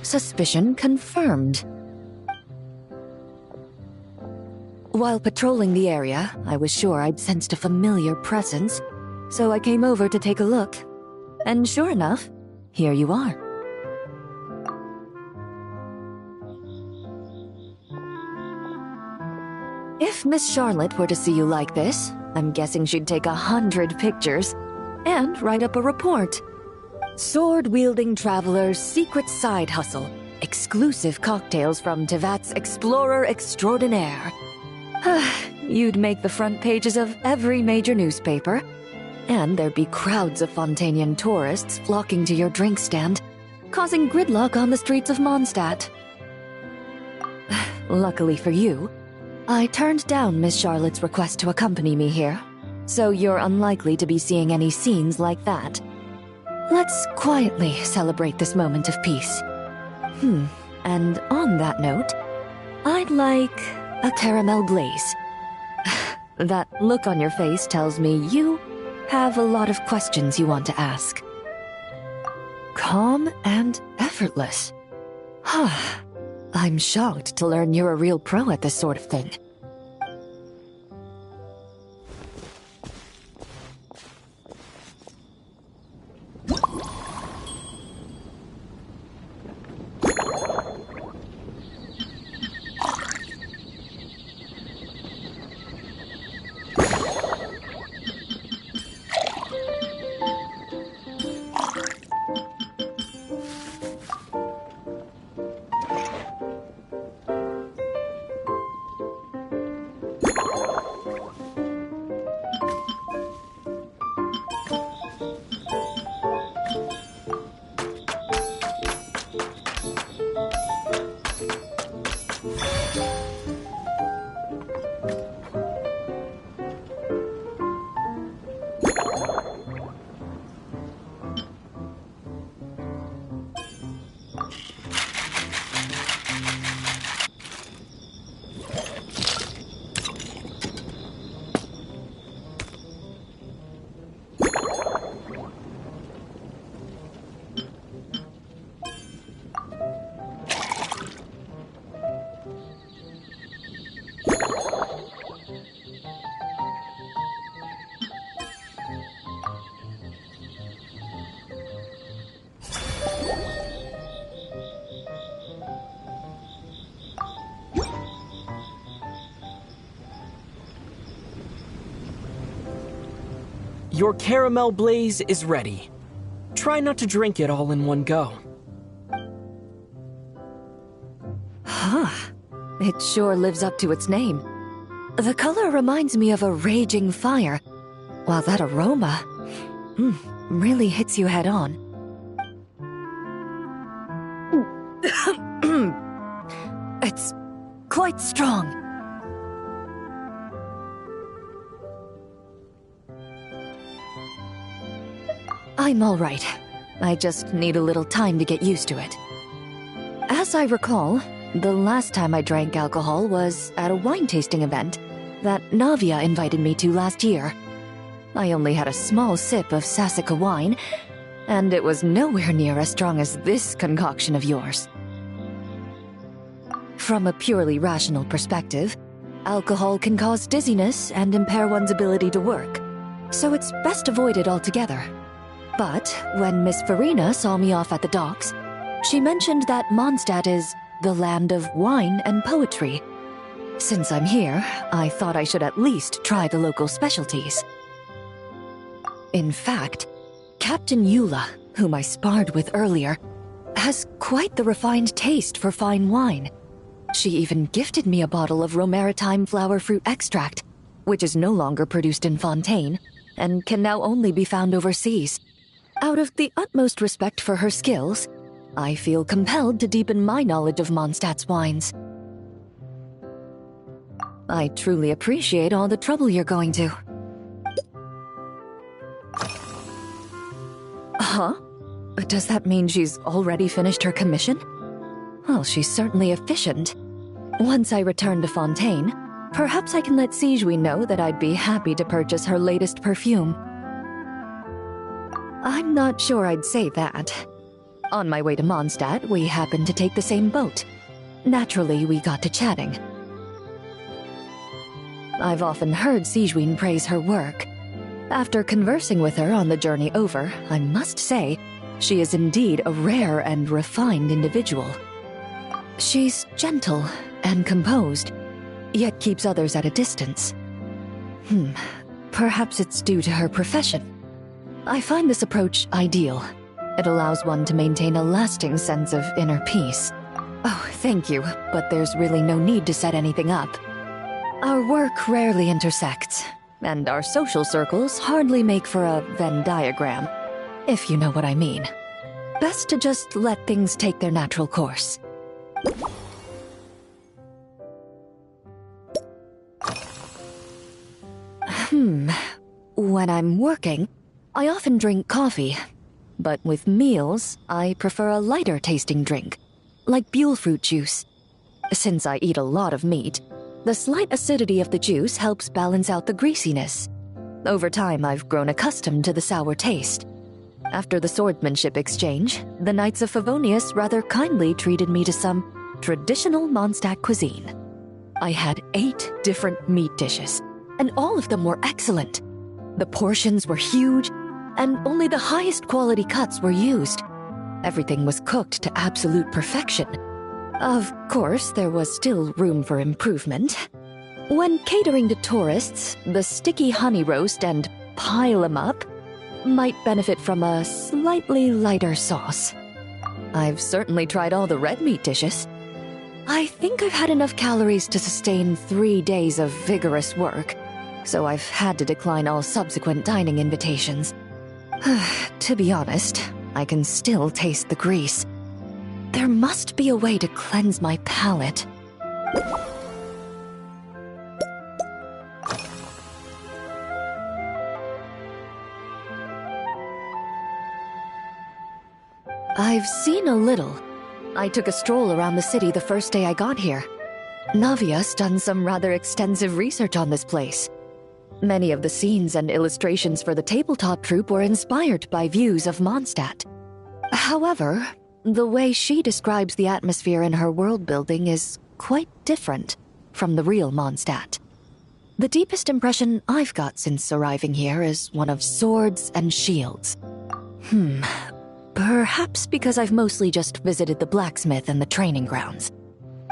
Suspicion confirmed. While patrolling the area, I was sure I'd sensed a familiar presence, so I came over to take a look. And sure enough, here you are. If Miss Charlotte were to see you like this, I'm guessing she'd take 100 pictures and write up a report. Sword-wielding traveler's secret side hustle. Exclusive cocktails from Tevat's Explorer Extraordinaire. You'd make the front pages of every major newspaper, and there'd be crowds of Fontanian tourists flocking to your drink stand, causing gridlock on the streets of Mondstadt. Luckily for you, I turned down Miss Charlotte's request to accompany me here, so you're unlikely to be seeing any scenes like that. Let's quietly celebrate this moment of peace. And on that note, I'd like a caramel glaze. That look on your face tells me you have a lot of questions you want to ask. Calm and effortless. I'm shocked to learn you're a real pro at this sort of thing. Your caramel blaze is ready. Try not to drink it all in one go. Huh. It sure lives up to its name. The color reminds me of a raging fire, while that aroma really hits you head on. It's quite strong. I'm all right. I just need a little time to get used to it. As I recall, the last time I drank alcohol was at a wine tasting event that Navia invited me to last year. I only had a small sip of Sassica wine, and it was nowhere near as strong as this concoction of yours. From a purely rational perspective, alcohol can cause dizziness and impair one's ability to work, so it's best avoided altogether. But when Miss Farina saw me off at the docks, she mentioned that Mondstadt is the land of wine and poetry. Since I'm here, I thought I should at least try the local specialties. In fact, Captain Eula, whom I sparred with earlier, has quite the refined taste for fine wine. She even gifted me a bottle of Romaritime flower fruit extract, which is no longer produced in Fontaine, and can now only be found overseas. Out of the utmost respect for her skills, I feel compelled to deepen my knowledge of Mondstadt's wines. I truly appreciate all the trouble you're going to. Huh? Does that mean she's already finished her commission? Well, she's certainly efficient. Once I return to Fontaine, perhaps I can let Sigewinne know that I'd be happy to purchase her latest perfume. I'm not sure I'd say that. On my way to Mondstadt, we happened to take the same boat. Naturally, we got to chatting. I've often heard Sigewinne praise her work. After conversing with her on the journey over, I must say, she is indeed a rare and refined individual. She's gentle and composed, yet keeps others at a distance. Perhaps it's due to her profession. I find this approach ideal. It allows one to maintain a lasting sense of inner peace. Oh, thank you, but there's really no need to set anything up. Our work rarely intersects, and our social circles hardly make for a Venn diagram, if you know what I mean. Best to just let things take their natural course. When I'm working, I often drink coffee. But with meals, I prefer a lighter tasting drink, like Buell fruit juice. Since I eat a lot of meat, the slight acidity of the juice helps balance out the greasiness. Over time, I've grown accustomed to the sour taste. After the swordsmanship exchange, the Knights of Favonius rather kindly treated me to some traditional Mondstadt cuisine. I had 8 different meat dishes, and all of them were excellent. The portions were huge, and only the highest quality cuts were used. Everything was cooked to absolute perfection. Of course, there was still room for improvement. When catering to tourists, the sticky honey roast and pile 'em up might benefit from a slightly lighter sauce. I've certainly tried all the red meat dishes. I think I've had enough calories to sustain 3 days of vigorous work, so I've had to decline all subsequent dining invitations. To be honest, I can still taste the grease. There must be a way to cleanse my palate. I've seen a little. I took a stroll around the city the first day I got here. Navia's done some rather extensive research on this place. Many of the scenes and illustrations for the tabletop troupe were inspired by views of Mondstadt. However, the way she describes the atmosphere in her world building is quite different from the real Mondstadt. The deepest impression I've got since arriving here is one of swords and shields. Perhaps because I've mostly just visited the blacksmith and the training grounds.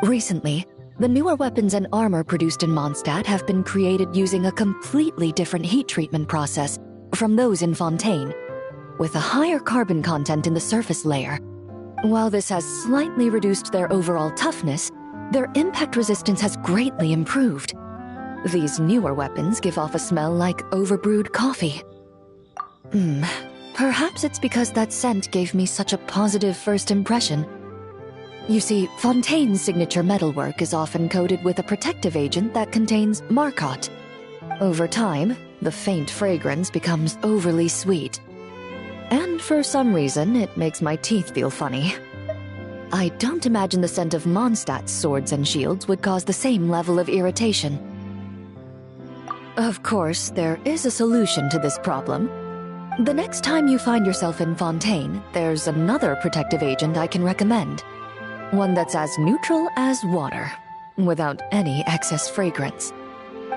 Recently, the newer weapons and armor produced in Mondstadt have been created using a completely different heat treatment process from those in Fontaine, with a higher carbon content in the surface layer. While this has slightly reduced their overall toughness, their impact resistance has greatly improved. These newer weapons give off a smell like overbrewed coffee. Perhaps it's because that scent gave me such a positive first impression. You see, Fontaine's signature metalwork is often coated with a protective agent that contains Marcotte. Over time, the faint fragrance becomes overly sweet. And for some reason, it makes my teeth feel funny. I don't imagine the scent of Mondstadt's swords and shields would cause the same level of irritation. Of course, there is a solution to this problem. The next time you find yourself in Fontaine, there's another protective agent I can recommend. One that's as neutral as water, without any excess fragrance.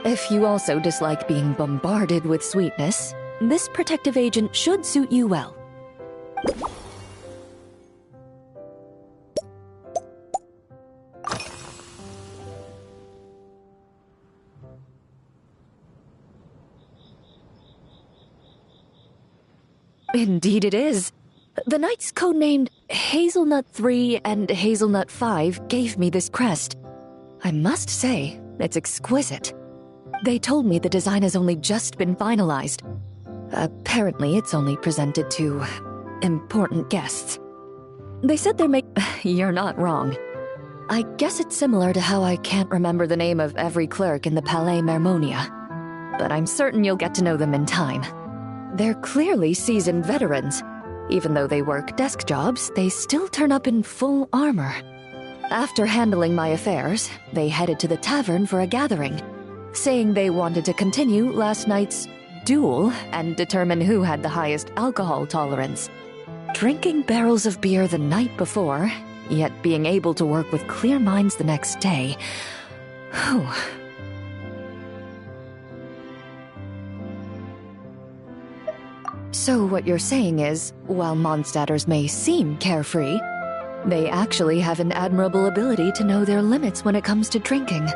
If you also dislike being bombarded with sweetness, this protective agent should suit you well. Indeed it is. The knights codenamed Hazelnut 3 and Hazelnut 5 gave me this crest. I must say, it's exquisite. They told me the design has only just been finalized. Apparently, it's only presented to important guests. They said You're not wrong. I guess it's similar to how I can't remember the name of every clerk in the Palais Mermonia. But I'm certain you'll get to know them in time. They're clearly seasoned veterans. Even though they work desk jobs, they still turn up in full armor. After handling my affairs, they headed to the tavern for a gathering, saying they wanted to continue last night's duel and determine who had the highest alcohol tolerance. Drinking barrels of beer the night before, yet being able to work with clear minds the next day. Whew. So what you're saying is, while Mondstadters may seem carefree, they actually have an admirable ability to know their limits when it comes to drinking.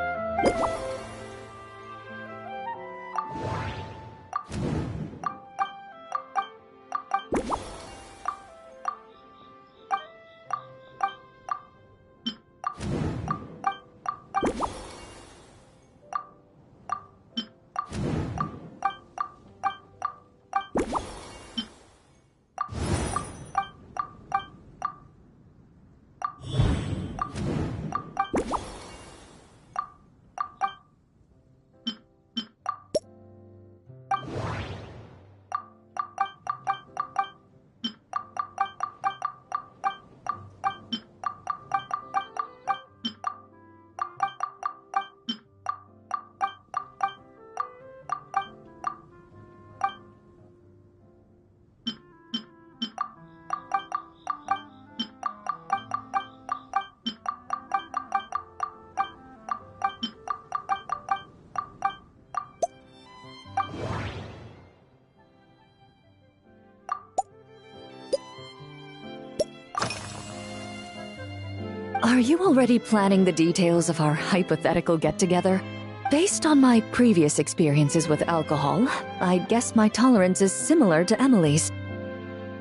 Are you already planning the details of our hypothetical get-together? Based on my previous experiences with alcohol, I guess my tolerance is similar to Emily's.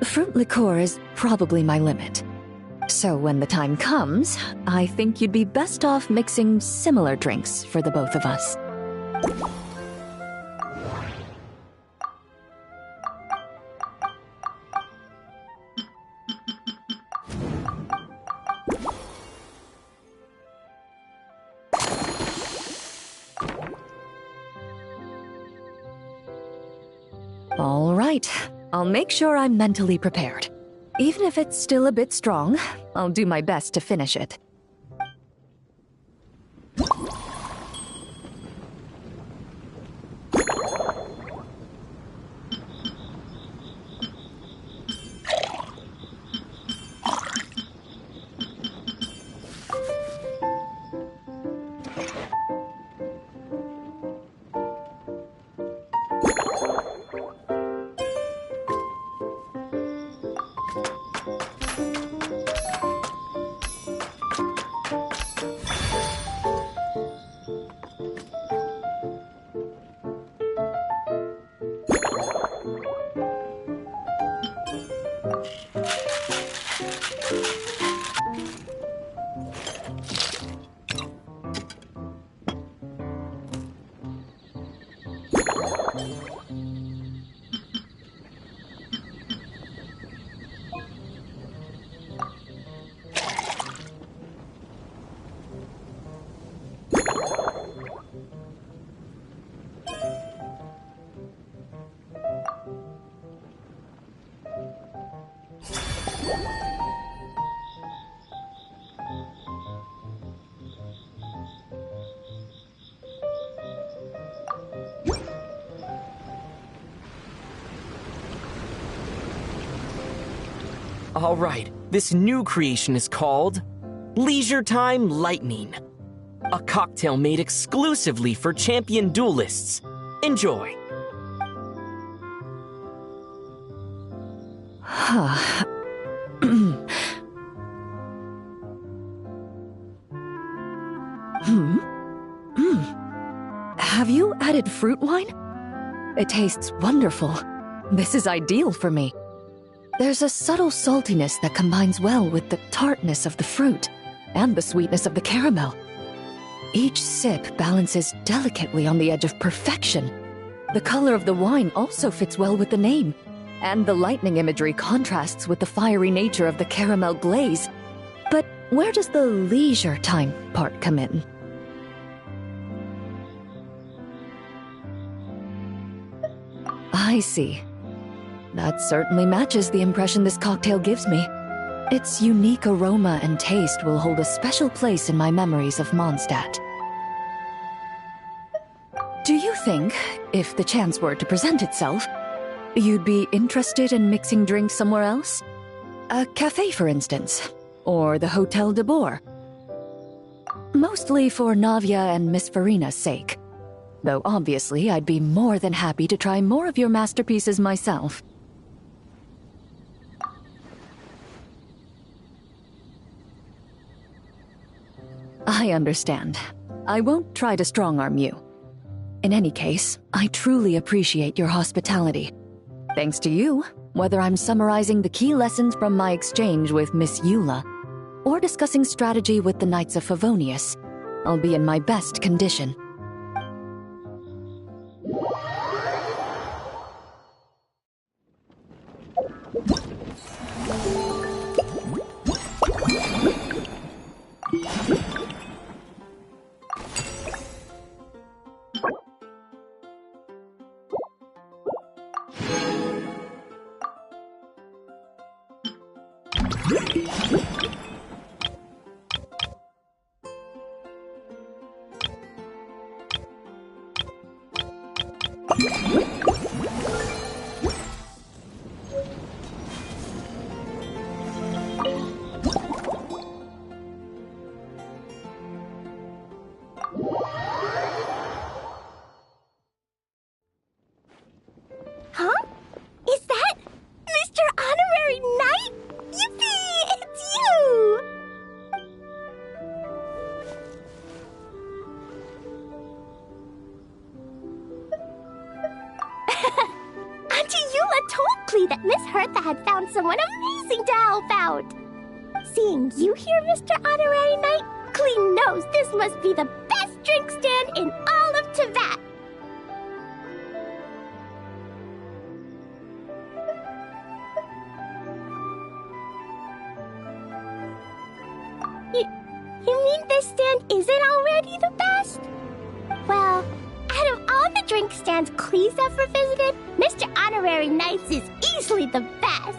Fruit liqueur is probably my limit. So when the time comes, I think you'd be best off mixing similar drinks for the both of us. All right, I'll make sure I'm mentally prepared. Even if it's still a bit strong, I'll do my best to finish it. All right, this new creation is called Leisure Time Lightning. A cocktail made exclusively for champion duelists. Enjoy. Have you added fruit wine? It tastes wonderful. This is ideal for me. There's a subtle saltiness that combines well with the tartness of the fruit and the sweetness of the caramel. Each sip balances delicately on the edge of perfection. The color of the wine also fits well with the name, and the lightning imagery contrasts with the fiery nature of the caramel glaze. But where does the leisure time part come in? I see. That certainly matches the impression this cocktail gives me. Its unique aroma and taste will hold a special place in my memories of Mondstadt. Do you think, if the chance were to present itself, you'd be interested in mixing drinks somewhere else? A cafe, for instance, or the Hotel de Boer? Mostly for Navia and Miss Farina's sake. Though obviously I'd be more than happy to try more of your masterpieces myself. I understand. I won't try to strong-arm you. In any case, I truly appreciate your hospitality. Thanks to you, whether I'm summarizing the key lessons from my exchange with Miss Eula, or discussing strategy with the Knights of Favonius, I'll be in my best condition. Huh? Is that Mr. Honorary Knight? Yippee! It's you! Auntie Eula told Klee that Miss Hertha had found someone amazing to help out. Seeing you here, Mr. Honorary Knight, Klee knows this must be the best drink stand in all of Teyvat. You mean this stand isn't already the best? Well, out of all the drink stands Klee's ever visited, Mr. Honorary Knight's is easily the best.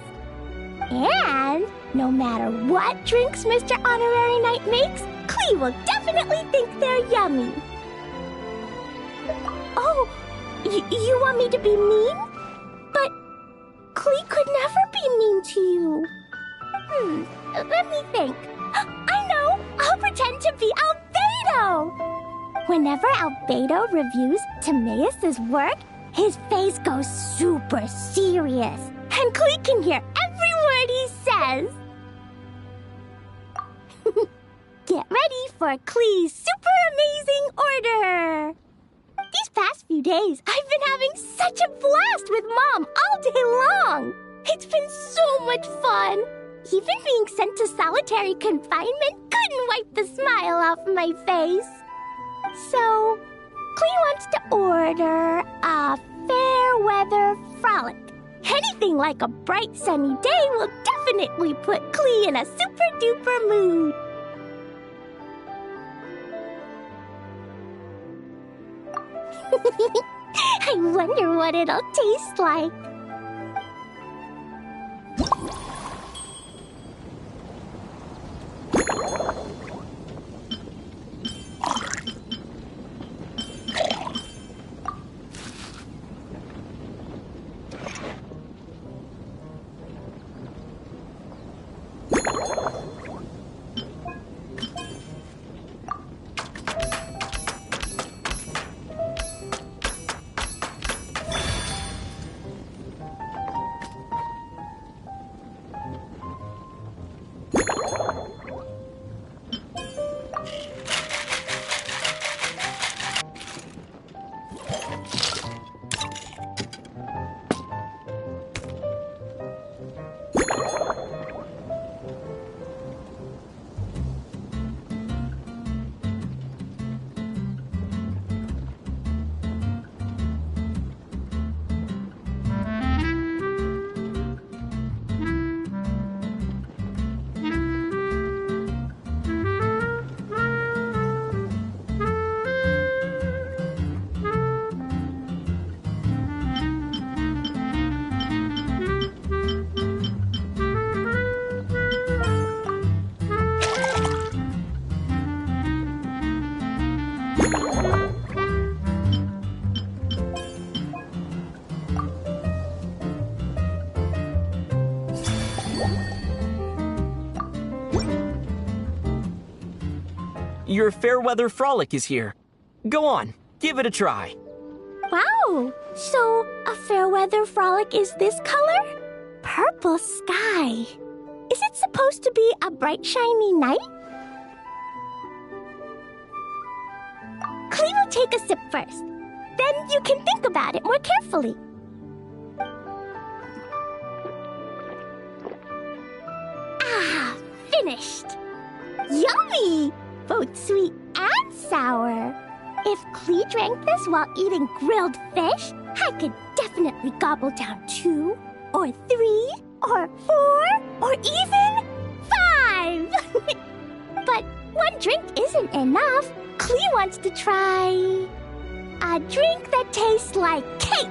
And no matter what drinks Mr. Honorary Knight makes, Klee will definitely think they're yummy. Oh, you want me to be mean? But Klee could never be mean to you. Let me think. I know! I'll pretend to be Albedo! Whenever Albedo reviews Timaeus' work, his face goes super serious, and Klee can hear every word he says. Get ready for Klee's super amazing order! These past few days, I've been having such a blast with Mom all day long! It's been so much fun. Even being sent to solitary confinement couldn't wipe the smile off my face. So, Klee wants to order a fair weather frolic. Anything like a bright sunny day will definitely put Klee in a super duper mood. I wonder what it'll taste like. Your Fairweather Frolic is here. Go on, give it a try. Wow! So, a fair weather frolic is this color? Purple sky. Is it supposed to be a bright, shiny night? Klee will take a sip first. Then you can think about it more carefully. Ah, finished. Yummy! Both sweet and sour. If Klee drank this while eating grilled fish, I could definitely gobble down 2, or 3, or 4, or even 5! But one drink isn't enough. Klee wants to try a drink that tastes like cake.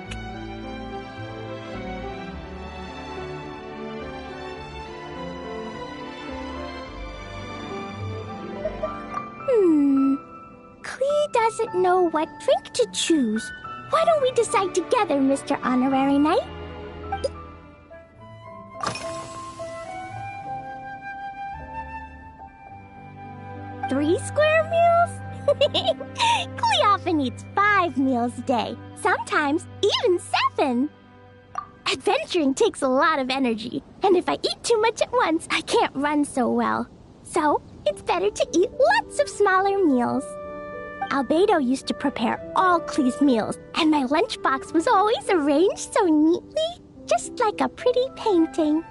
Klee doesn't know what drink to choose. Why don't we decide together, Mr. Honorary Knight? Three square meals? Klee often eats 5 meals a day, sometimes even 7. Adventuring takes a lot of energy, and if I eat too much at once, I can't run so well. So, it's better to eat lots of smaller meals. Albedo used to prepare all Klee's meals, and my lunchbox was always arranged so neatly, just like a pretty painting.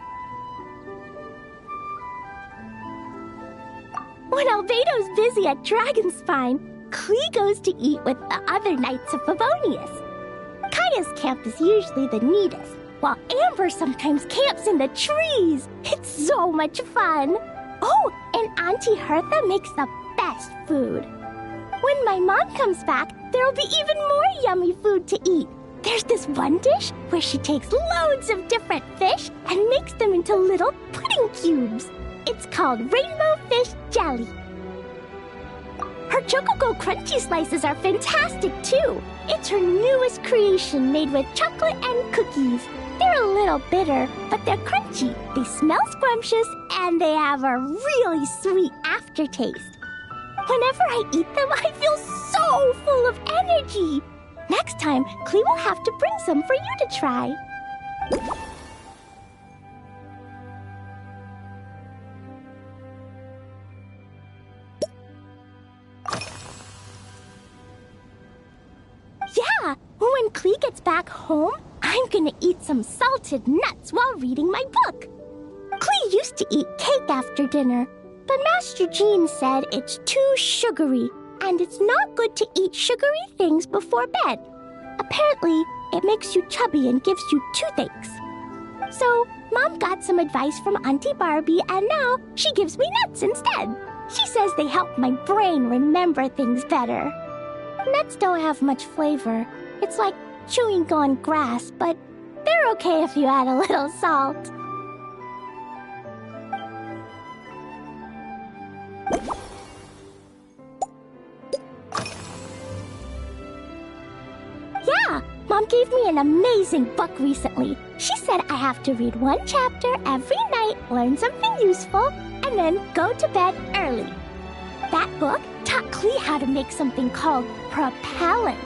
When Albedo's busy at Dragonspine, Klee goes to eat with the other Knights of Favonius. Kaya's camp is usually the neatest, while Amber sometimes camps in the trees. It's so much fun. Oh, and Auntie Hertha makes the best food. When my mom comes back, there'll be even more yummy food to eat. There's this one dish where she takes loads of different fish and makes them into little pudding cubes. It's called Rainbow Fish Jelly. Her Chocogo Crunchy Slices are fantastic, too. It's her newest creation made with chocolate and cookies. They're a little bitter, but they're crunchy. They smell scrumptious, and they have a really sweet aftertaste. Whenever I eat them, I feel so full of energy. Next time, Klee will have to bring some for you to try. Yeah, when Klee gets back home, I'm gonna eat some salted nuts while reading my book. I used to eat cake after dinner, but Master Jean said it's too sugary, and it's not good to eat sugary things before bed. Apparently, it makes you chubby and gives you toothaches. So, Mom got some advice from Auntie Barbie, and now she gives me nuts instead. She says they help my brain remember things better. Nuts don't have much flavor. It's like chewing on grass, but they're okay if you add a little salt. Yeah, Mom gave me an amazing book recently. She said I have to read one chapter every night, learn something useful, and then go to bed early. That book taught Klee how to make something called propellant.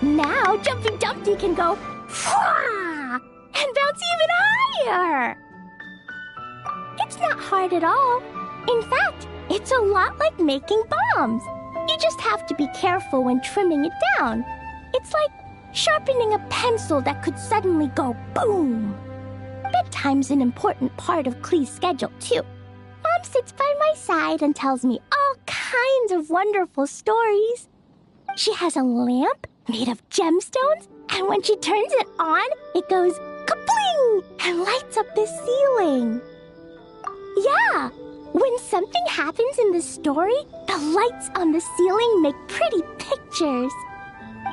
Now Jumpy Dumpty can go and bounce even higher. It's not hard at all. In fact, it's a lot like making bombs. You just have to be careful when trimming it down. It's like sharpening a pencil that could suddenly go boom. Bedtime's an important part of Klee's schedule, too. Mom sits by my side and tells me all kinds of wonderful stories. She has a lamp made of gemstones, and when she turns it on, it goes kabling and lights up the ceiling. Yeah, when something happens in the story, the lights on the ceiling make pretty pictures.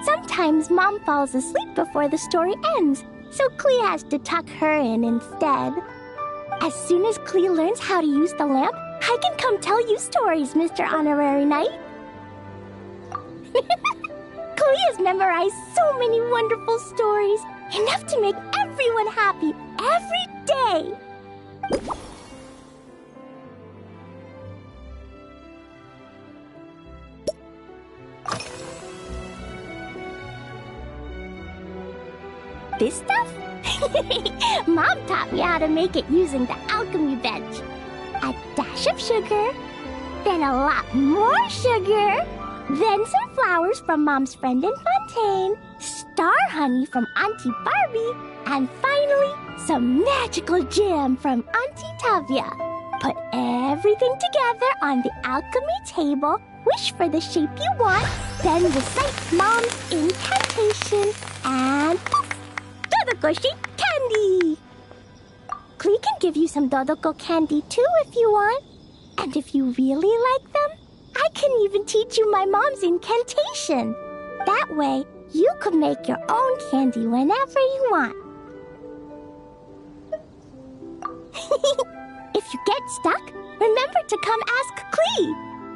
Sometimes Mom falls asleep before the story ends, so Klee has to tuck her in instead. As soon as Klee learns how to use the lamp, I can come tell you stories, Mr. Honorary Knight. Klee has memorized so many wonderful stories, enough to make everyone happy every day. This stuff? Mom taught me how to make it using the alchemy bench. A dash of sugar, then a lot more sugar, then some flowers from Mom's friend in Fontaine, star honey from Auntie Barbie, and finally, some magical jam from Auntie Tavia. Put everything together on the alchemy table, wish for the shape you want, then recite Mom's incantation, and poof! Dodoko sheet candy! Klee can give you some Dodoko candy too if you want. And if you really like them, I can even teach you my mom's incantation. That way, you could make your own candy whenever you want. If you get stuck, remember to come ask Klee.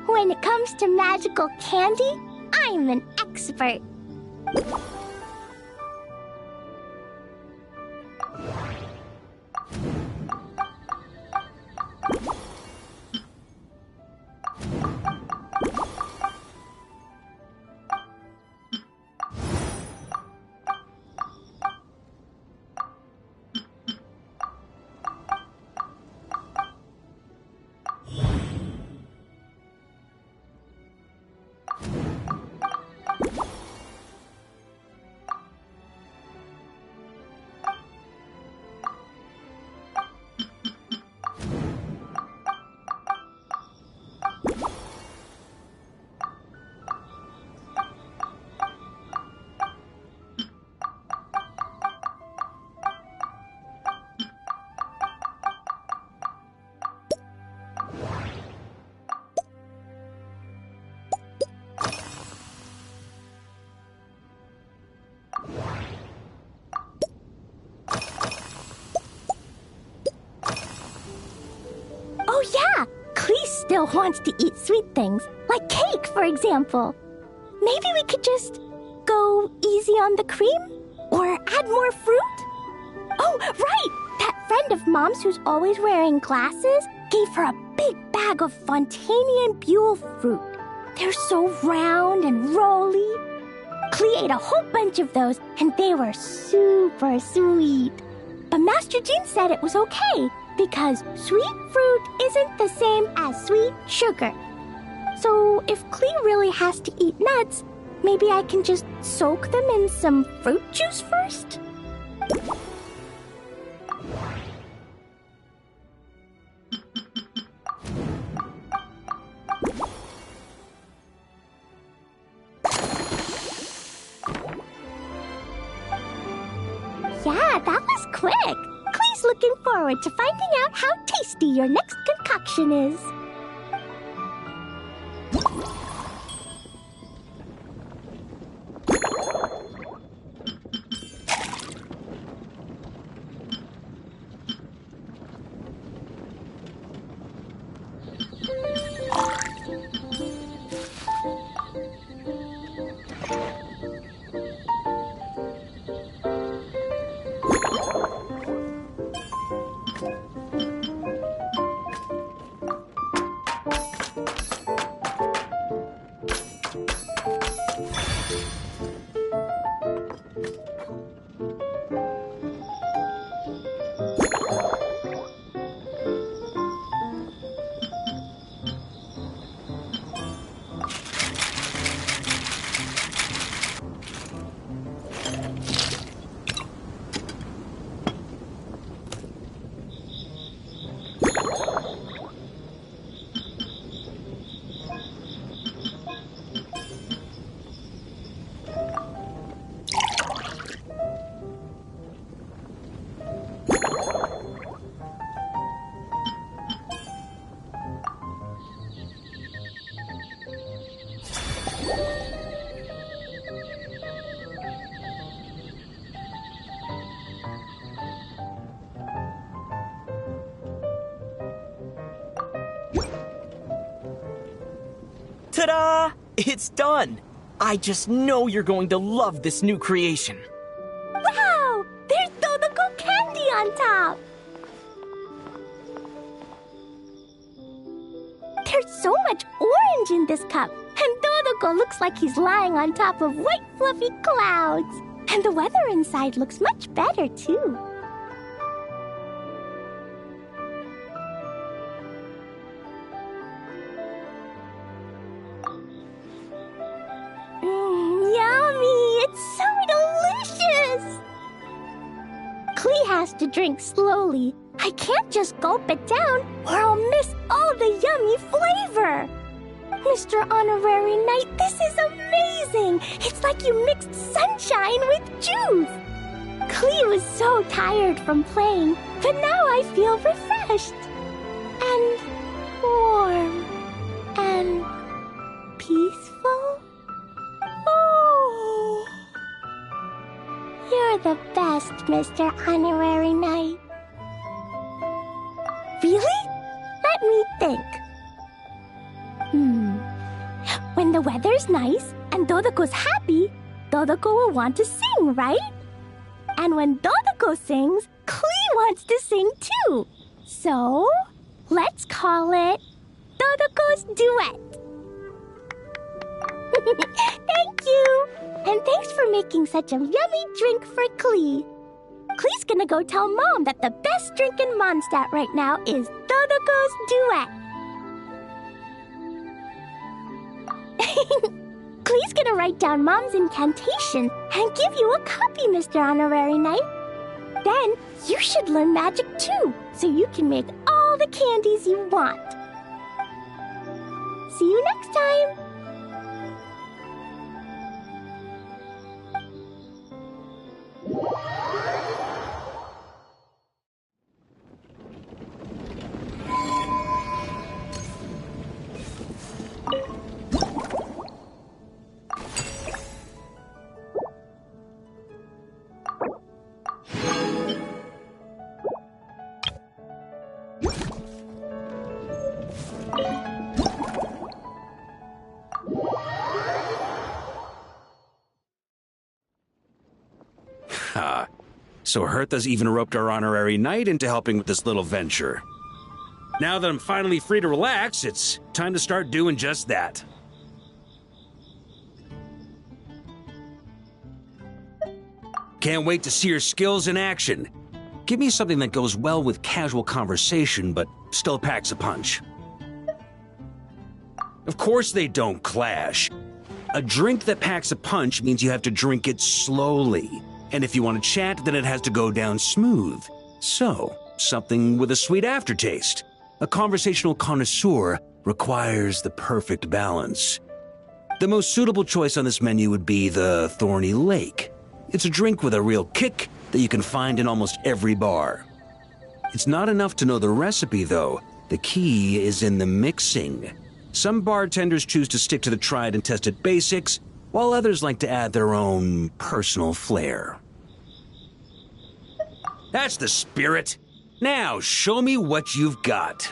When it comes to magical candy, I'm an expert. Oh yeah, Klee still wants to eat sweet things, like cake, for example. Maybe we could just go easy on the cream? Or add more fruit? Oh, right! That friend of Mom's who's always wearing glasses gave her a big bag of Fontanian Buell fruit. They're so round and rolly. Klee ate a whole bunch of those, and they were super sweet. But Master Jean said it was okay, because sweet fruit isn't the same as sweet sugar. So if Klee really has to eat nuts, maybe I can just soak them in some fruit juice first? quick. Clee's looking forward to finding out how tasty your next concoction is. Ta-da! It's done! I just know you're going to love this new creation. Wow! There's Dodoko candy on top! There's so much orange in this cup, and Dodoko looks like he's lying on top of white fluffy clouds. And the weather inside looks much better, too. Yummy! It's so delicious! Klee has to drink slowly. I can't just gulp it down, or I'll miss all the yummy flavor. Mr. Honorary Knight, this is amazing! It's like you mixed sunshine with juice! Klee was so tired from playing, but now I feel refreshed. And warm. And peaceful. Oh! You're the best, Mr. Honorary Knight. Really? Let me think. When the weather's nice and Dodoko's happy, Dodoko will want to sing, right? And when Dodoko sings, Klee wants to sing too. So, let's call it Dodoko's Duet. Thank you! And thanks for making such a yummy drink for Klee. Klee's gonna go tell Mom that the best drink in Mondstadt right now is Dodoko's Duet. Klee's gonna write down Mom's incantation and give you a copy, Mr. Honorary Knight. Then you should learn magic too, so you can make all the candies you want. See you next time! So Hertha's even roped our honorary knight into helping with this little venture. Now that I'm finally free to relax, it's time to start doing just that. Can't wait to see your skills in action. Give me something that goes well with casual conversation, but still packs a punch. Of course they don't clash. A drink that packs a punch means you have to drink it slowly. And if you want to chat, then it has to go down smooth. So, something with a sweet aftertaste. A conversational connoisseur requires the perfect balance. The most suitable choice on this menu would be the Thorny Lake. It's a drink with a real kick that you can find in almost every bar. It's not enough to know the recipe, though. The key is in the mixing. Some bartenders choose to stick to the tried and tested basics, while others like to add their own personal flair. That's the spirit. Now, show me what you've got.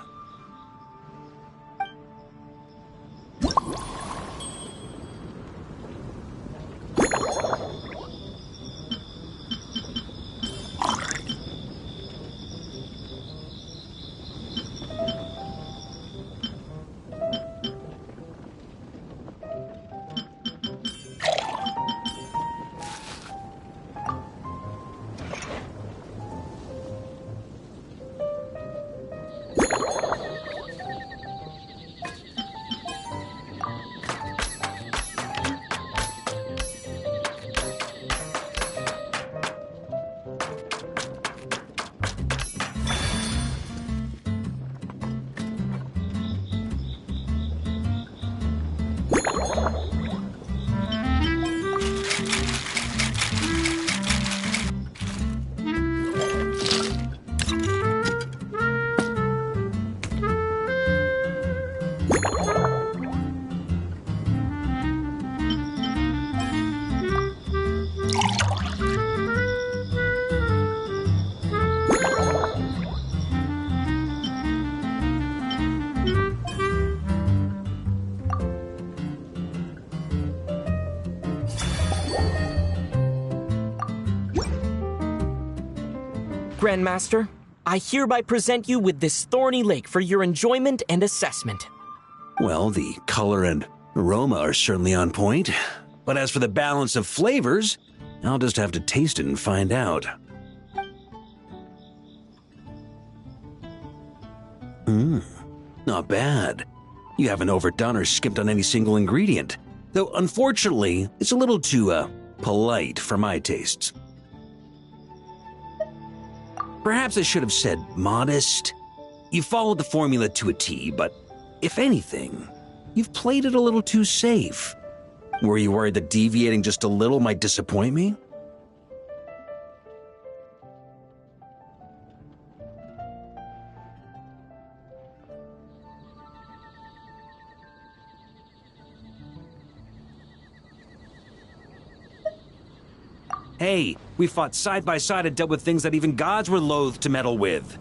Grandmaster, I hereby present you with this thorny lake for your enjoyment and assessment. Well, the color and aroma are certainly on point. But as for the balance of flavors, I'll just have to taste it and find out. Not bad. You haven't overdone or skipped on any single ingredient. Though, unfortunately, it's a little too, polite for my tastes. Perhaps I should have said modest. You followed the formula to a T, but if anything, you've played it a little too safe. Were you worried that deviating just a little might disappoint me? Hey, we fought side by side and dealt with things that even gods were loath to meddle with.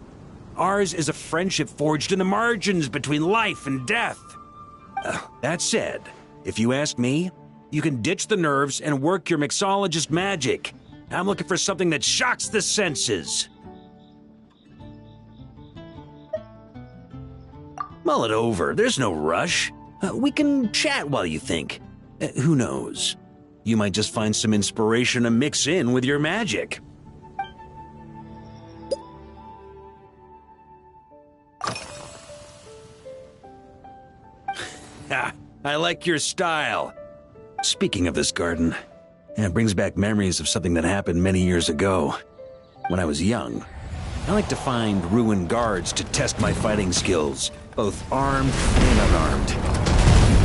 Ours is a friendship forged in the margins between life and death. That said, if you ask me, you can ditch the nerves and work your mixologist magic. I'm looking for something that shocks the senses. Mull it over, there's no rush. We can chat while you think. Who knows? You might just find some inspiration to mix in with your magic. Ha! I like your style. Speaking of this garden, it brings back memories of something that happened many years ago. When I was young, I like to find ruined guards to test my fighting skills, both armed and unarmed.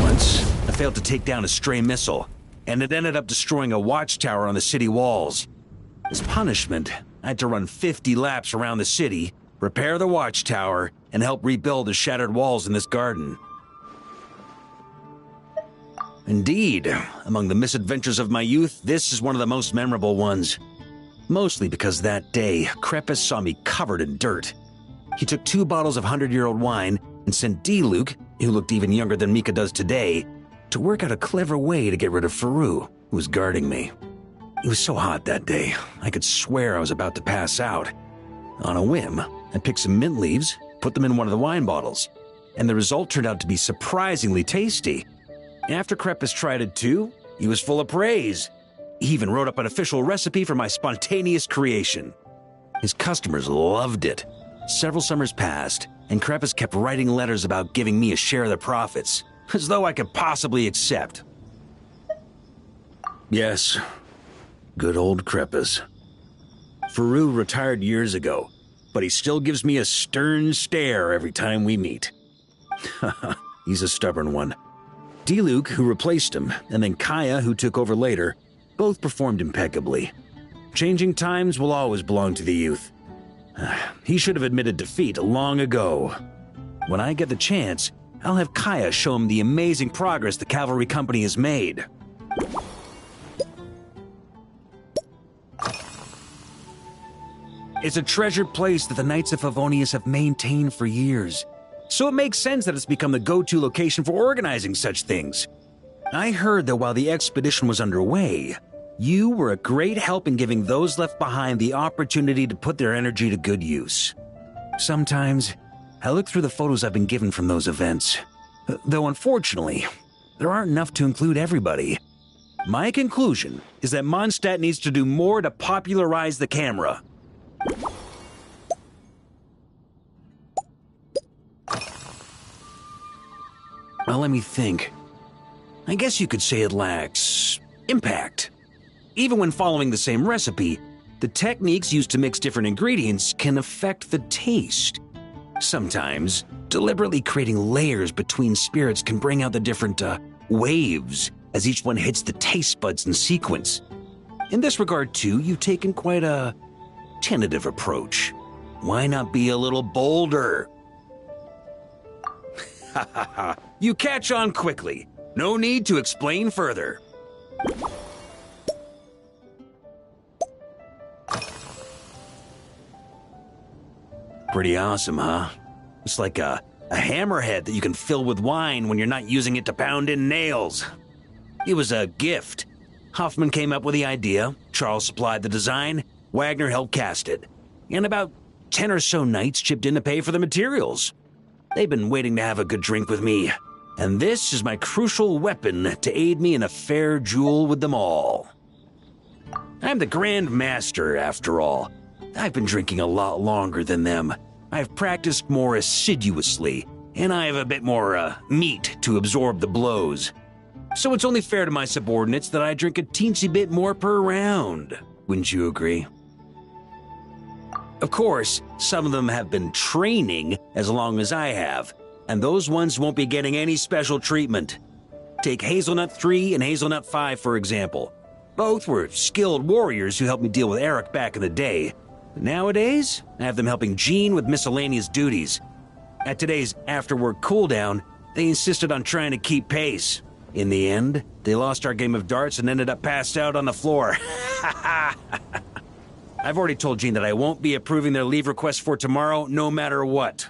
Once, I failed to take down a stray missile, and it ended up destroying a watchtower on the city walls. As punishment, I had to run 50 laps around the city, repair the watchtower, and help rebuild the shattered walls in this garden. Indeed, among the misadventures of my youth, this is one of the most memorable ones. Mostly because that day, Krepus saw me covered in dirt. He took 2 bottles of 100-year-old wine and sent D-Luke, who looked even younger than Mika does today, to work out a clever way to get rid of Faru, who was guarding me. It was so hot that day, I could swear I was about to pass out. On a whim, I picked some mint leaves, put them in one of the wine bottles, and the result turned out to be surprisingly tasty. After Krepus tried it too, he was full of praise. He even wrote up an official recipe for my spontaneous creation. His customers loved it. Several summers passed, and Krepus kept writing letters about giving me a share of the profits, as though I could possibly accept. Yes, good old Krepus. Faru retired years ago, but he still gives me a stern stare every time we meet. He's a stubborn one. D-Luke, who replaced him, and then Kaya, who took over later, both performed impeccably. Changing times will always belong to the youth. He should have admitted defeat long ago. When I get the chance, I'll have Kaya show him the amazing progress the Cavalry Company has made. It's a treasured place that the Knights of Favonius have maintained for years, so it makes sense that it's become the go-to location for organizing such things. I heard that while the expedition was underway, you were a great help in giving those left behind the opportunity to put their energy to good use. Sometimes, I look through the photos I've been given from those events, though unfortunately, there aren't enough to include everybody. My conclusion is that Mondstadt needs to do more to popularize the camera. Well, let me think. I guess you could say it lacks impact. Even when following the same recipe, the techniques used to mix different ingredients can affect the taste. Sometimes, deliberately creating layers between spirits can bring out the different waves as each one hits the taste buds in sequence. In this regard, too, you've taken quite a tentative approach. Why not be a little bolder? Ha ha ha. You catch on quickly. No need to explain further. Pretty awesome, huh? It's like a hammerhead that you can fill with wine when you're not using it to pound in nails. It was a gift. Hoffman came up with the idea, Charles supplied the design, Wagner helped cast it, and about 10 or so knights chipped in to pay for the materials. They've been waiting to have a good drink with me, and this is my crucial weapon to aid me in a fair duel with them all. I'm the Grand Master, after all. I've been drinking a lot longer than them. I've practiced more assiduously, and I have a bit more meat to absorb the blows. So it's only fair to my subordinates that I drink a teensy bit more per round. Wouldn't you agree? Of course, some of them have been training as long as I have, and those ones won't be getting any special treatment. Take Hazelnut 3 and Hazelnut 5, for example. Both were skilled warriors who helped me deal with Eric back in the day. Nowadays, I have them helping Jean with miscellaneous duties. At today's after-work cooldown, they insisted on trying to keep pace. In the end, they lost our game of darts and ended up passed out on the floor. I've already told Jean that I won't be approving their leave request for tomorrow, no matter what.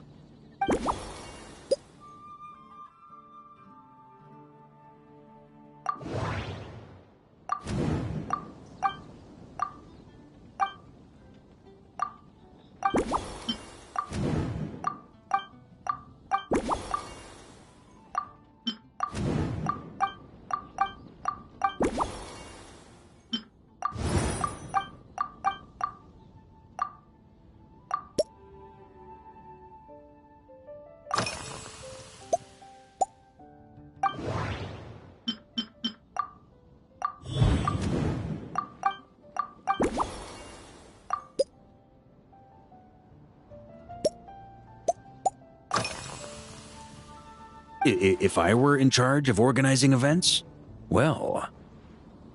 If I were in charge of organizing events, well,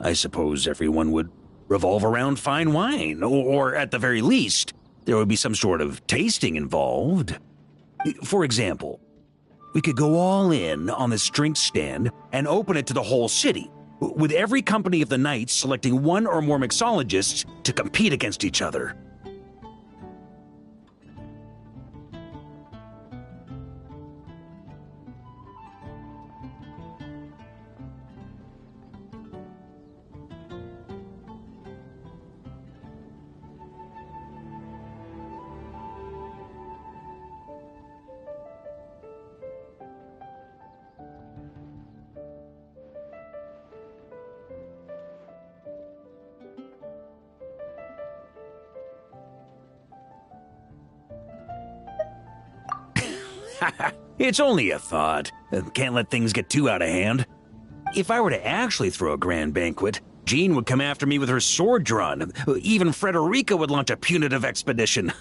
I suppose everyone would revolve around fine wine, or at the very least, there would be some sort of tasting involved. For example, we could go all in on this drink stand and open it to the whole city, with every company of the knights selecting one or more mixologists to compete against each other. It's only a thought. Can't let things get too out of hand. If I were to actually throw a grand banquet, Jean would come after me with her sword drawn. Even Frederica would launch a punitive expedition.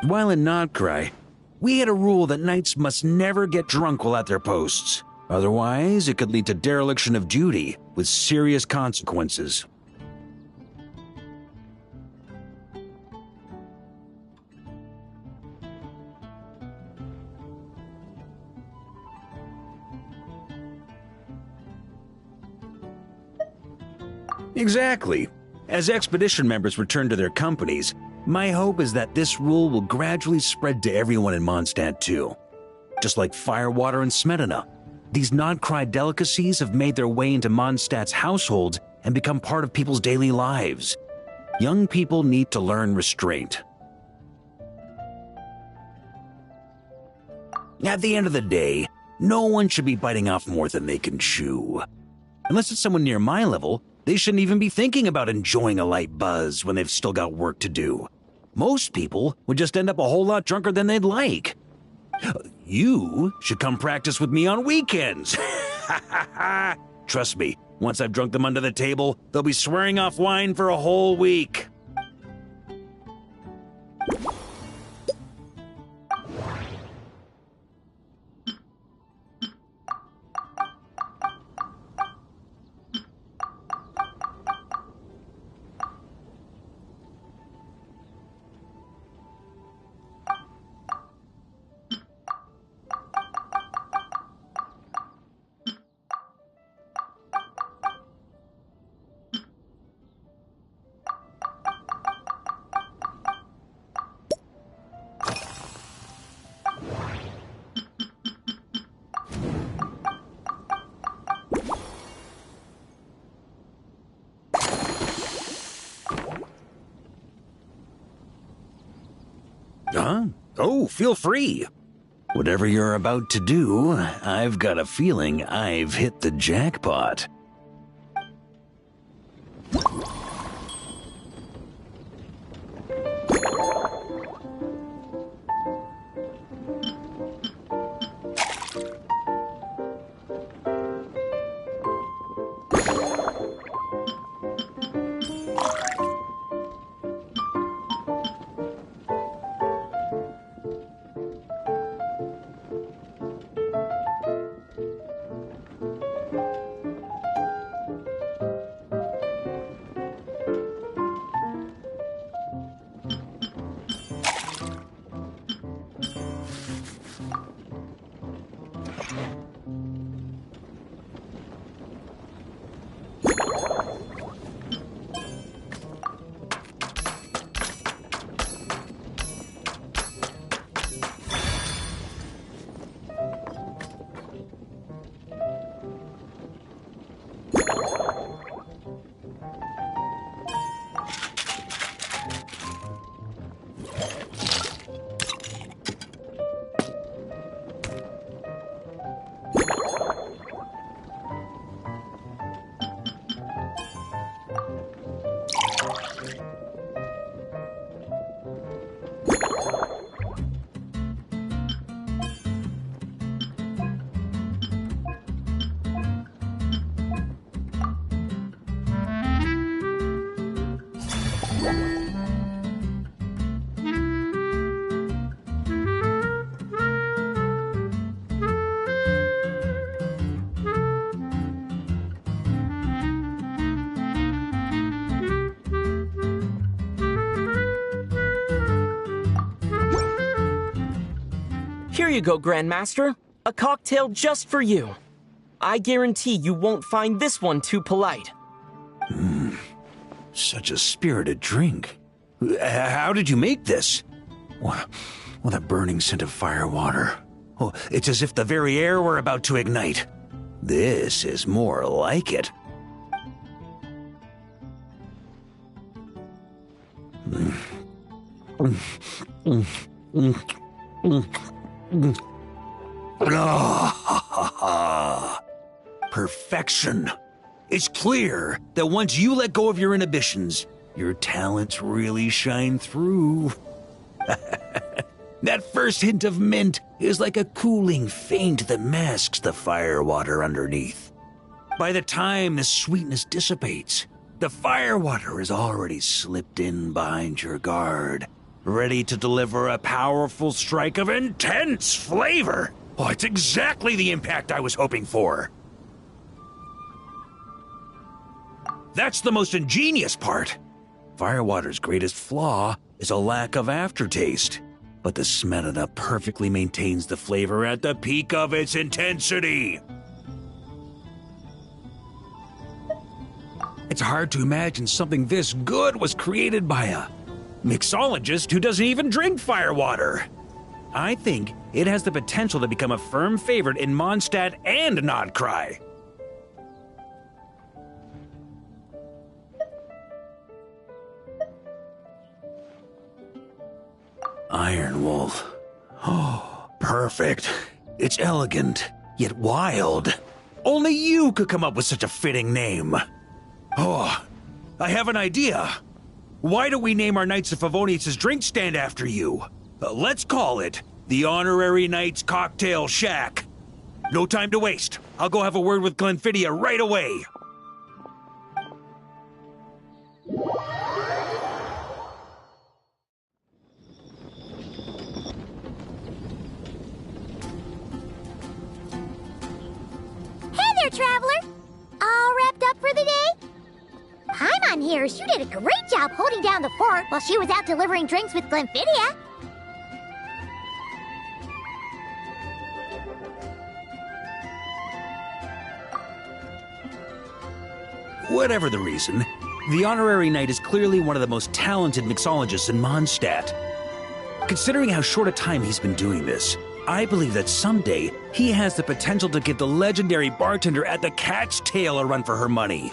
While in Nodcry, we had a rule that knights must never get drunk while at their posts. Otherwise, it could lead to dereliction of duty, with serious consequences. Exactly. As expedition members return to their companies, my hope is that this rule will gradually spread to everyone in Mondstadt too. Just like firewater and smetana, these non-cry delicacies have made their way into Mondstadt's households and become part of people's daily lives. Young people need to learn restraint. At the end of the day, no one should be biting off more than they can chew. Unless it's someone near my level, they shouldn't even be thinking about enjoying a light buzz when they've still got work to do. Most people would just end up a whole lot drunker than they'd like. You should come practice with me on weekends. Trust me, once I've drunk them under the table, they'll be swearing off wine for a whole week. Oh, feel free. Whatever you're about to do, I've got a feeling I've hit the jackpot. Here you go, Grandmaster. A cocktail just for you. I guarantee you won't find this one too polite. Such a spirited drink. How did you make this? Well, that burning scent of firewater. Oh, it's as if the very air were about to ignite. This is more like it. Perfection. It's clear that once you let go of your inhibitions, your talents really shine through. That first hint of mint is like a cooling feint that masks the firewater underneath. By the time the sweetness dissipates, the firewater is already slipped in behind your guard, ready to deliver a powerful strike of intense flavor. Oh, it's exactly the impact I was hoping for. That's the most ingenious part. Firewater's greatest flaw is a lack of aftertaste, but the smetana perfectly maintains the flavor at the peak of its intensity. It's hard to imagine something this good was created by a mixologist who doesn't even drink firewater. I think it has the potential to become a firm favorite in Mondstadt and Nodcry. Iron Wolf. Oh, perfect. It's elegant, yet wild. Only you could come up with such a fitting name. Oh, I have an idea. Why don't we name our Knights of Favonius' drink stand after you? Let's call it the Honorary Knights Cocktail Shack. No time to waste. I'll go have a word with Glenfidia right away. Hey there, traveler! All wrapped up for the day? Paimon here, she did a great job holding down the fort while she was out delivering drinks with Glenfidia. Whatever the reason, the Honorary Knight is clearly one of the most talented mixologists in Mondstadt. Considering how short a time he's been doing this, I believe that someday he has the potential to give the legendary bartender at the Cat's Tail a run for her money.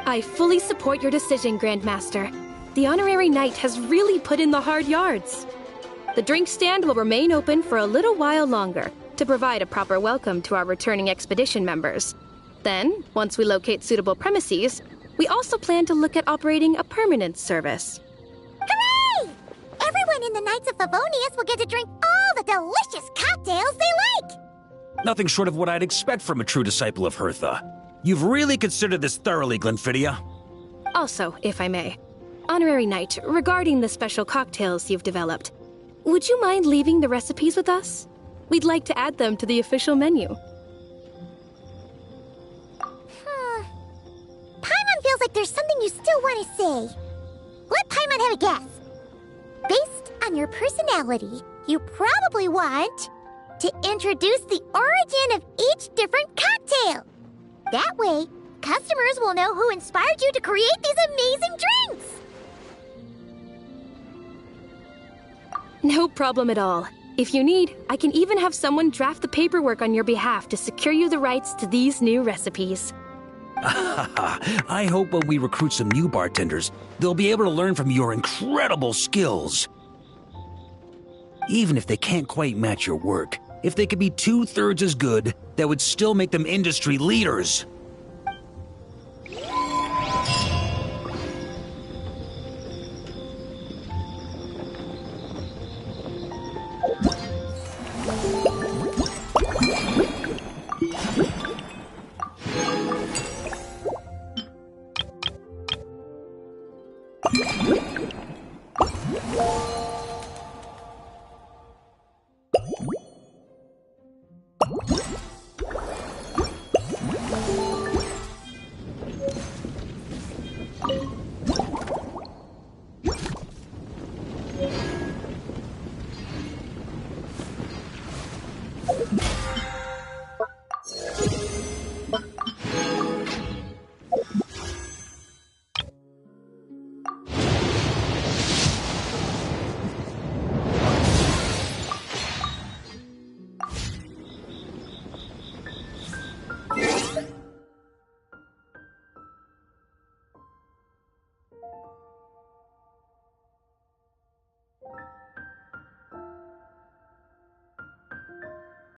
I fully support your decision, Grandmaster. The Honorary Knight has really put in the hard yards. The drink stand will remain open for a little while longer to provide a proper welcome to our returning expedition members. Then, once we locate suitable premises, we also plan to look at operating a permanent service. Hooray! Everyone in the Knights of Favonius will get to drink all the delicious cocktails they like! Nothing short of what I'd expect from a true disciple of Hertha. You've really considered this thoroughly, Glenfidia. Also, if I may, Honorary Knight, regarding the special cocktails you've developed, would you mind leaving the recipes with us? We'd like to add them to the official menu. Paimon feels like there's something you still want to say. Let Paimon have a guess. Based on your personality, you probably want to introduce the origin of each different cocktail. That way, customers will know who inspired you to create these amazing drinks. No problem at all. If you need, I can even have someone draft the paperwork on your behalf to secure you the rights to these new recipes. I hope when we recruit some new bartenders, they'll be able to learn from your incredible skills. Even if they can't quite match your work, if they could be 2/3 as good, that would still make them industry leaders.